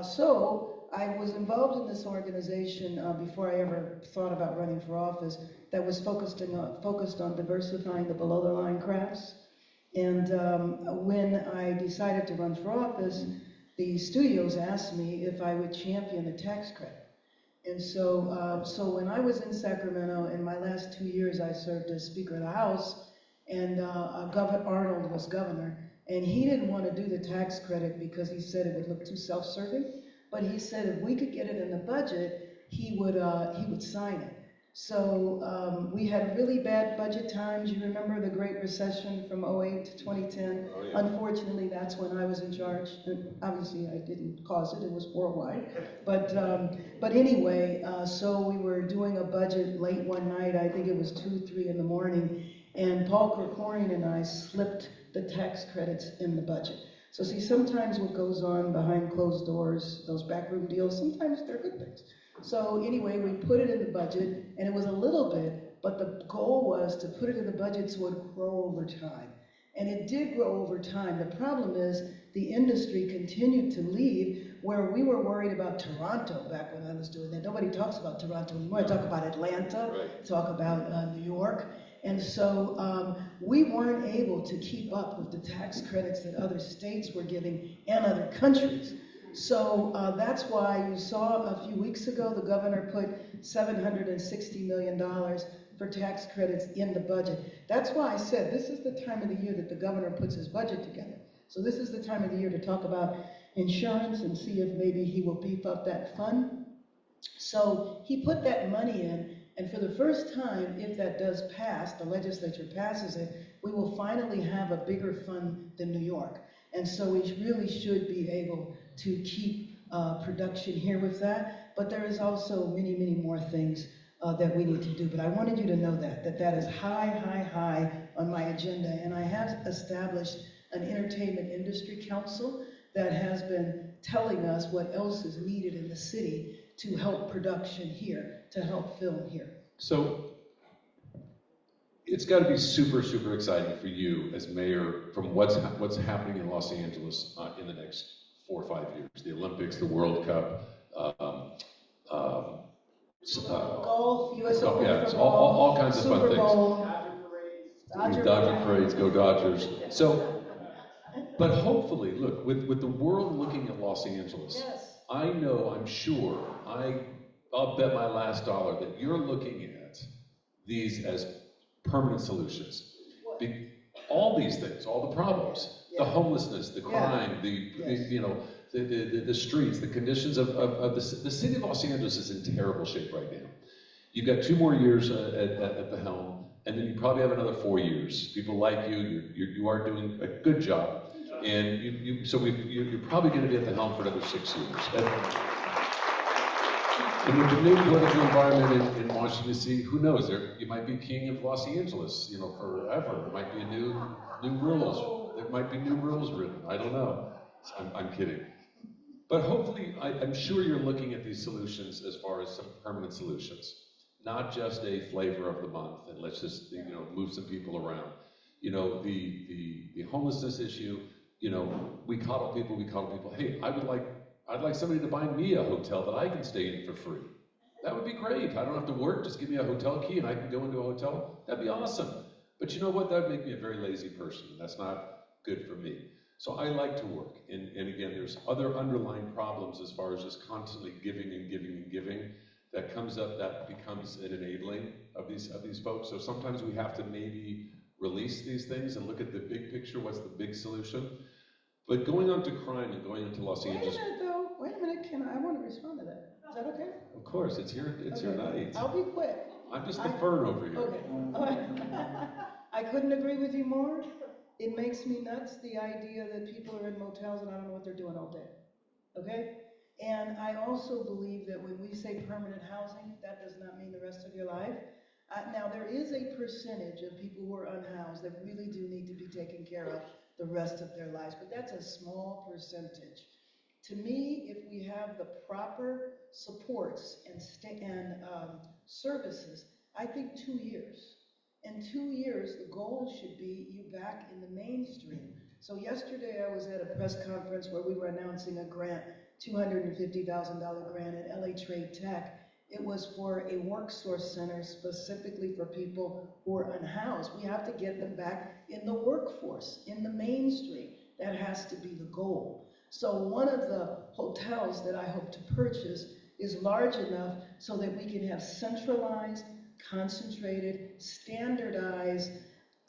So I was involved in this organization before I ever thought about running for office that was focused on diversifying the below-the-line crafts. And when I decided to run for office, the studios asked me if I would champion the tax credit. And so when I was in Sacramento, in my last 2 years, I served as Speaker of the House, and Governor Arnold was governor, and he didn't want to do the tax credit because he said it would look too self-serving. But he said if we could get it in the budget, he would sign it. So we had really bad budget times. You remember the Great Recession from 2008 to 2010? Oh, yeah. Unfortunately, that's when I was in charge. And obviously, I didn't cause it. It was worldwide. But anyway, so we were doing a budget late one night. I think it was 2, 3 in the morning. And Paul Krikorian and I slipped the tax credits in the budget. So see, sometimes what goes on behind closed doors, those backroom deals, sometimes they're good things. So anyway, we put it in the budget, and it was a little bit, but the goal was to put it in the budget so it would grow over time. And it did grow over time. The problem is the industry continued to leave, where we were worried about Toronto back when I was doing that. Nobody talks about Toronto anymore. I talk about Atlanta, talk about New York. And so we weren't able to keep up with the tax credits that other states were giving and other countries. So that's why you saw a few weeks ago the governor put $760 million for tax credits in the budget. That's why I said this is the time of the year that the governor puts his budget together. So this is the time of the year to talk about insurance and see if maybe he will beef up that fund. So he put that money in, and for the first time, if that does pass, the legislature passes it, we will finally have a bigger fund than New York. And so we really should be able to keep production here with that. But there is also many, many more things that we need to do. But I wanted you to know that is high, high, high on my agenda. And I have established an entertainment industry council that has been telling us what else is needed in the city to help production here, to help film here. So it's got to be super, super exciting for you as mayor from what's happening in Los Angeles in the next 4 or 5 years. The Olympics, the World Cup, Golf, U.S. Open yeah, football, all kinds of fun Super things. Bowl, Dodger parades, go Dodgers. So, but hopefully, look, with the world looking at Los Angeles, yes. I know, I'm sure, I'll bet my last dollar that you're looking at these as permanent solutions. All these things, all the problems, the homelessness, the crime, the streets, the conditions of the city of Los Angeles is in terrible shape right now. You've got 2 more years at the helm, and then you probably have another 4 years. People like you are doing a good job, and you're probably going to be at the helm for another 6 years. And with the new political environment in Washington D.C., who knows? You might be king of Los Angeles, forever. There might be new rules. There might be new rules written. I don't know. I'm kidding. But hopefully, I'm sure you're looking at these solutions as far as some permanent solutions, not just a flavor of the month and let's just move some people around. The homelessness issue. We coddle people. Hey, I'd like somebody to buy me a hotel that I can stay in for free. That would be great. I don't have to work. Just give me a hotel key and I can go into a hotel. That'd be awesome. But you know what? That'd make me a very lazy person. That's not good for me. So I like to work. And again, there's other underlying problems as far as just constantly giving and giving and giving that comes up, that becomes an enabling of these folks. So sometimes we have to maybe release these things and look at the big picture. What's the big solution? But going on to crime and going into Los Angeles. Wait a minute, I want to respond to that. Is that okay? Of course, it's your night. I'll be quick. I'm just the fern over here. Okay. All right. I couldn't agree with you more. It makes me nuts, the idea that people are in motels and I don't know what they're doing all day. Okay? And I also believe that when we say permanent housing, that does not mean the rest of your life. Now, there is a percentage of people who are unhoused that really do need to be taken care of the rest of their lives, but that's a small percentage. To me, if we have the proper supports and services, I think 2 years. In 2 years, the goal should be you back in the mainstream. So yesterday I was at a press conference where we were announcing a grant, $250,000 grant at LA Trade Tech. It was for a work source center specifically for people who are unhoused. We have to get them back in the workforce, in the mainstream. That has to be the goal. So one of the hotels that I hope to purchase is large enough so that we can have centralized, concentrated, standardized,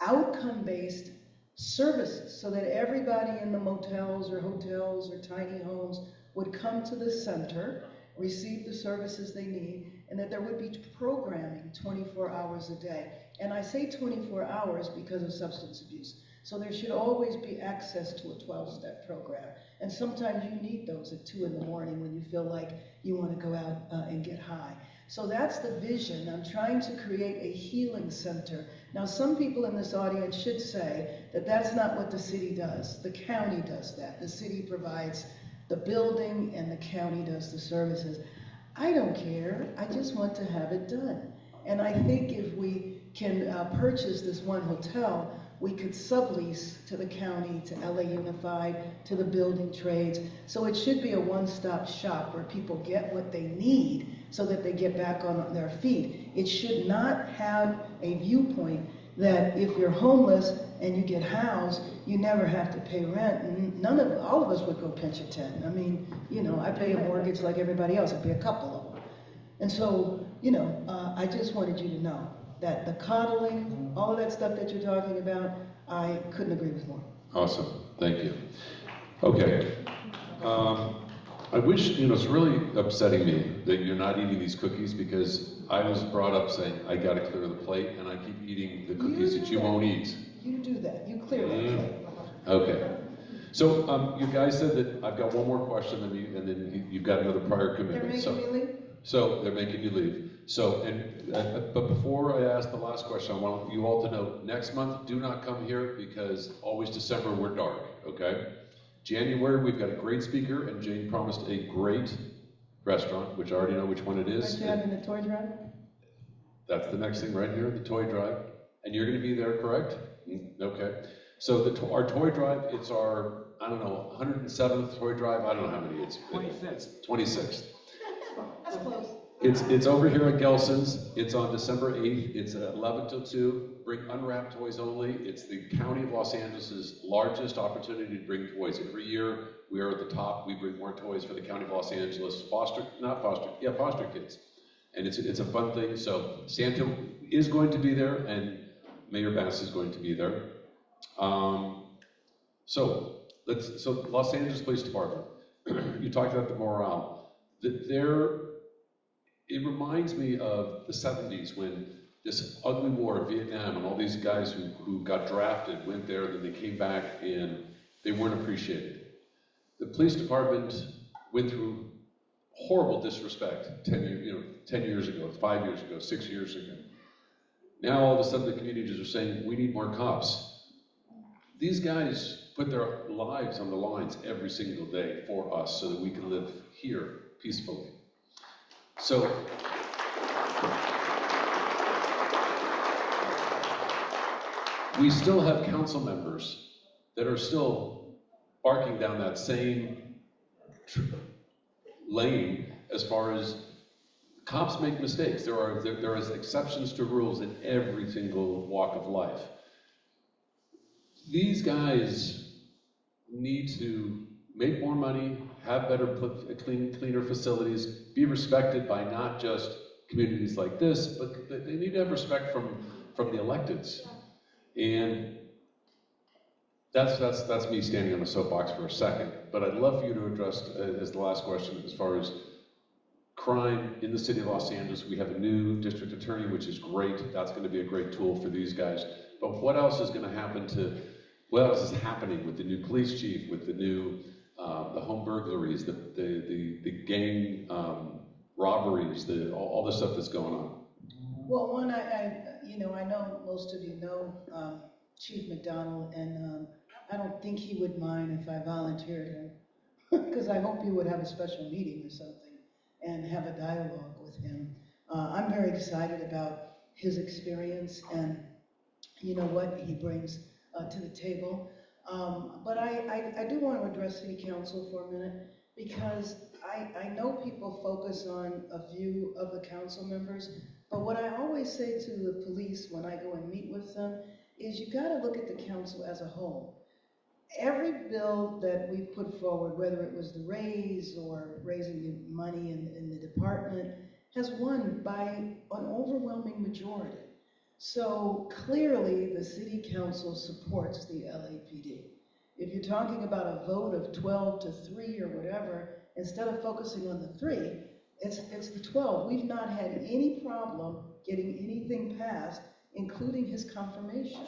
outcome-based services so that everybody in the motels or hotels or tiny homes would come to the center, receive the services they need, and that there would be programming 24 hours a day. And I say 24 hours because of substance abuse. So there should always be access to a 12-step program. And sometimes you need those at 2 in the morning when you feel like you want to go out and get high. So that's the vision. I'm trying to create a healing center. Now, some people in this audience should say that that's not what the city does. The county does that. The city provides the building and the county does the services. I don't care. I just want to have it done. And I think if we can purchase this one hotel, we could sublease to the county, to LA Unified, to the building trades. So it should be a one-stop shop where people get what they need so that they get back on their feet. It should not have a viewpoint that if you're homeless and you get housed, you never have to pay rent. And all of us would go pinch a tent. I mean, I pay a mortgage like everybody else. I pay a couple of them. And so, I just wanted you to know that the coddling, all of that stuff that you're talking about, I couldn't agree with more. Awesome, thank you. Okay. I wish, it's really upsetting me that you're not eating these cookies because I was brought up saying, I gotta clear the plate, and I keep eating the cookies that you won't eat. You do that, you clear that plate. Okay. So, you guys said that I've got one more question, and then you've got another prior commitment. They're making me leave? So they're making you leave. So, but before I ask the last question, I want you all to know, next month, do not come here because always December, we're dark, okay? January, we've got a great speaker, and Jane promised a great restaurant, which I already know which one it is. Aren't you having the toy drive? That's the next thing right here, the toy drive. And you're gonna be there, correct? Okay. So our toy drive, it's our, 107th toy drive, I don't know how many it's. 26th. 26th. That's close. It's over here at Gelson's. It's on December 8th. It's at 11 till 2. Bring unwrapped toys only. It's the County of Los Angeles' largest opportunity to bring toys. Every year, we are at the top. We bring more toys for the County of Los Angeles. Foster kids. And it's a fun thing. So Santa is going to be there, and Mayor Bass is going to be there. So Los Angeles Police Department. You talked about the morale. It reminds me of the 70s when this ugly war in Vietnam and all these guys who got drafted went there, and then they came back and they weren't appreciated. The police department went through horrible disrespect 10 years ago, 5 years ago, 6 years ago. Now all of a sudden the communities are saying, we need more cops. These guys put their lives on the lines every single day for us so that we can live here peacefully. So, we still have council members that are still barking down that same lane as far as cops make mistakes. There is exceptions to rules in every single walk of life. These guys need to make more money, have better, cleaner facilities, be respected by not just communities like this, but they need to have respect from the electeds. And that's me standing on a soapbox for a second. But I'd love for you to address, as the last question, as far as crime in the city of Los Angeles. We have a new district attorney, which is great. That's going to be a great tool for these guys. But what else is going to happen what else is happening with the new police chief, with the new the home burglaries, the gang robberies, all the stuff that's going on? Well, one, I know most of you know Chief McDonald, and I don't think he would mind if I volunteered him, because I hope you would have a special meeting or something and have a dialogue with him. I'm very excited about his experience and what he brings to the table. But I do want to address City Council for a minute, because I know people focus on a few of the council members, but what I always say to the police when I go and meet with them is you got to look at the council as a whole. Every bill that we've put forward, whether it was the raise or raising the money in the department, has won by an overwhelming majority. So clearly the city council supports the LAPD. If you're talking about a vote of 12 to 3 or whatever, instead of focusing on the 3, it's the 12. We've not had any problem getting anything passed, including his confirmation.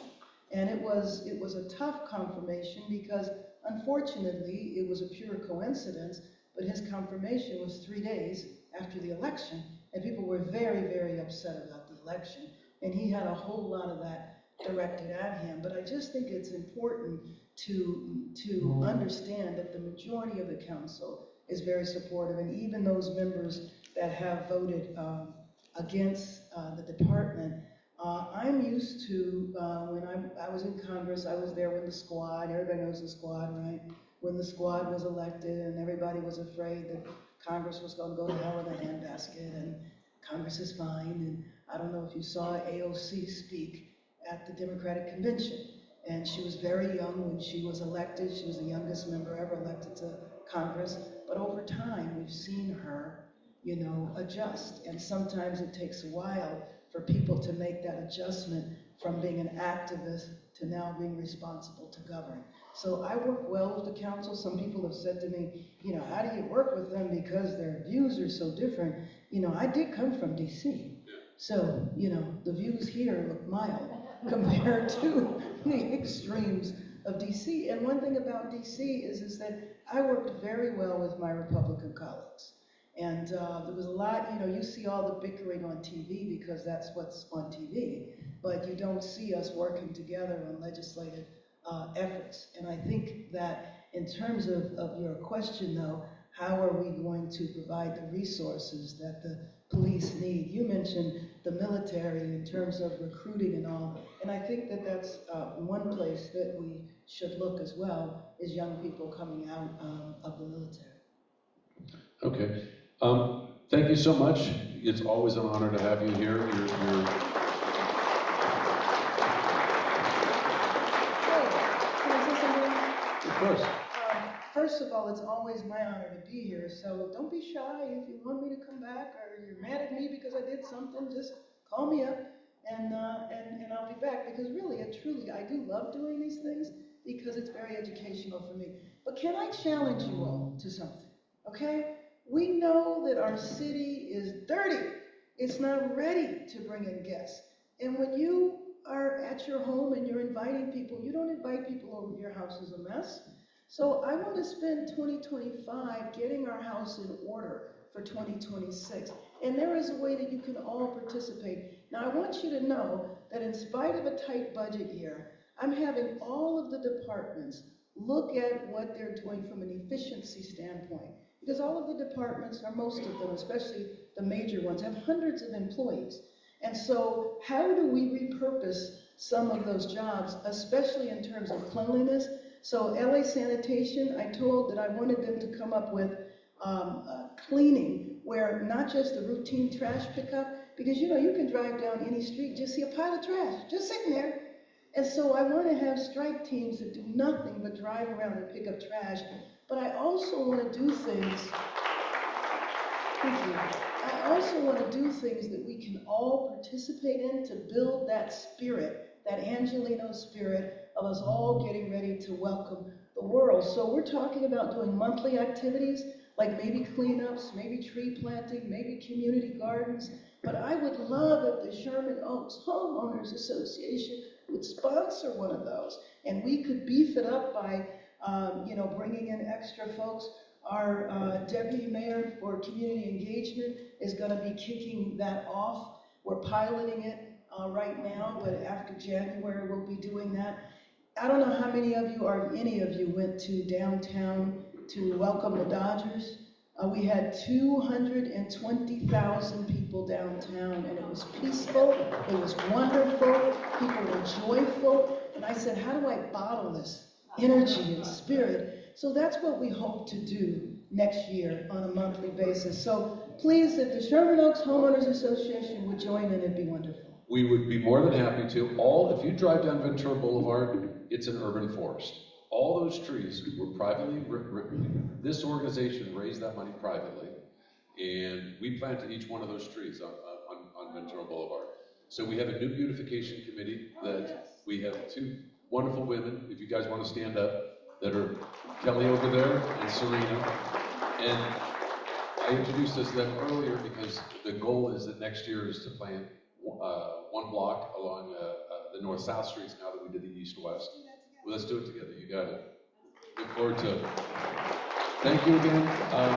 And it was a tough confirmation because unfortunately it was a pure coincidence, but his confirmation was 3 days after the election, and people were very, very upset about the election. And he had a whole lot of that directed at him. But I just think it's important to understand that the majority of the council is very supportive, and even those members that have voted against the department. I'm used to, when I was in Congress, I was there when the squad, everybody knows the squad, right? When the squad was elected and everybody was afraid that Congress was going to go to hell in a handbasket and Congress is fine. And I don't know if you saw AOC speak at the Democratic Convention. And she was very young when she was elected. She was the youngest member ever elected to Congress. But over time, we've seen her, adjust. And sometimes it takes a while for people to make that adjustment from being an activist to now being responsible to govern. So I work well with the council. Some people have said to me, you know, how do you work with them because their views are so different? You know, I did come from DC. So, you know, the views here look mild compared to the extremes of DC. And one thing about DC is that I worked very well with my Republican colleagues. And there was a lot, you know, you see all the bickering on TV because that's what's on TV, but you don't see us working together on legislative efforts. And I think that in terms of your question, though, how are we going to provide the resources that the police need? You mentioned the military in terms of recruiting and all, and I think that that's one place that we should look as well, is young people coming out of the military. Okay. Thank you so much. It's always an honor to have you here. You're... Of course. First of all, it's always my honor to be here, so don't be shy. If you want me to come back or you're mad at me because I did something, just call me up and I'll be back, because really and truly, I do love doing these things because it's very educational for me. But can I challenge you all to something, okay? We know that our city is dirty. It's not ready to bring in guests. And when you are at your home and you're inviting people, you don't invite people over your house as a mess. So I want to spend 2025 getting our house in order for 2026. And there is a way that you can all participate. Now, I want you to know that in spite of a tight budget year, I'm having all of the departments look at what they're doing from an efficiency standpoint. Because all of the departments, or most of them, especially the major ones, have hundreds of employees. And so how do we repurpose some of those jobs, especially in terms of cleanliness? So LA Sanitation, I told that I wanted them to come up with cleaning, where not just the routine trash pickup, because you know, you can drive down any street, just see a pile of trash, just sitting there. And so I want to have strike teams that do nothing but drive around and pick up trash. But I also want to do things, thank you. I also want to do things that we can all participate in to build that spirit, that Angelino spirit of us all getting ready to welcome the world. So we're talking about doing monthly activities, like maybe cleanups, maybe tree planting, maybe community gardens. But I would love if the Sherman Oaks Homeowners Association would sponsor one of those, and we could beef it up by you know, bringing in extra folks. Our deputy mayor for community engagement is going to be kicking that off. We're piloting it right now, but after January we'll be doing that. I don't know how many of you or any of you went to downtown to welcome the Dodgers. We had 220,000 people downtown, and it was peaceful, it was wonderful, people were joyful, and I said, how do I bottle this energy and spirit? So that's what we hope to do next year on a monthly basis. So please, if the Sherman Oaks Homeowners Association would join in, it'd be wonderful. We would be more than happy to. If you drive down Ventura Boulevard, it's an urban forest. All those trees were privately, this organization raised that money privately, and we planted each one of those trees on Ventura Boulevard. So we have a new beautification committee that we have two wonderful women, if you guys want to stand up, that are Kelly over there and Serena. And I introduced us to them earlier because the goal is that next year is to plant one block along the north-south streets now that we did the east-west. Well, let's do it together. You got it. Look forward to it. Thank you again.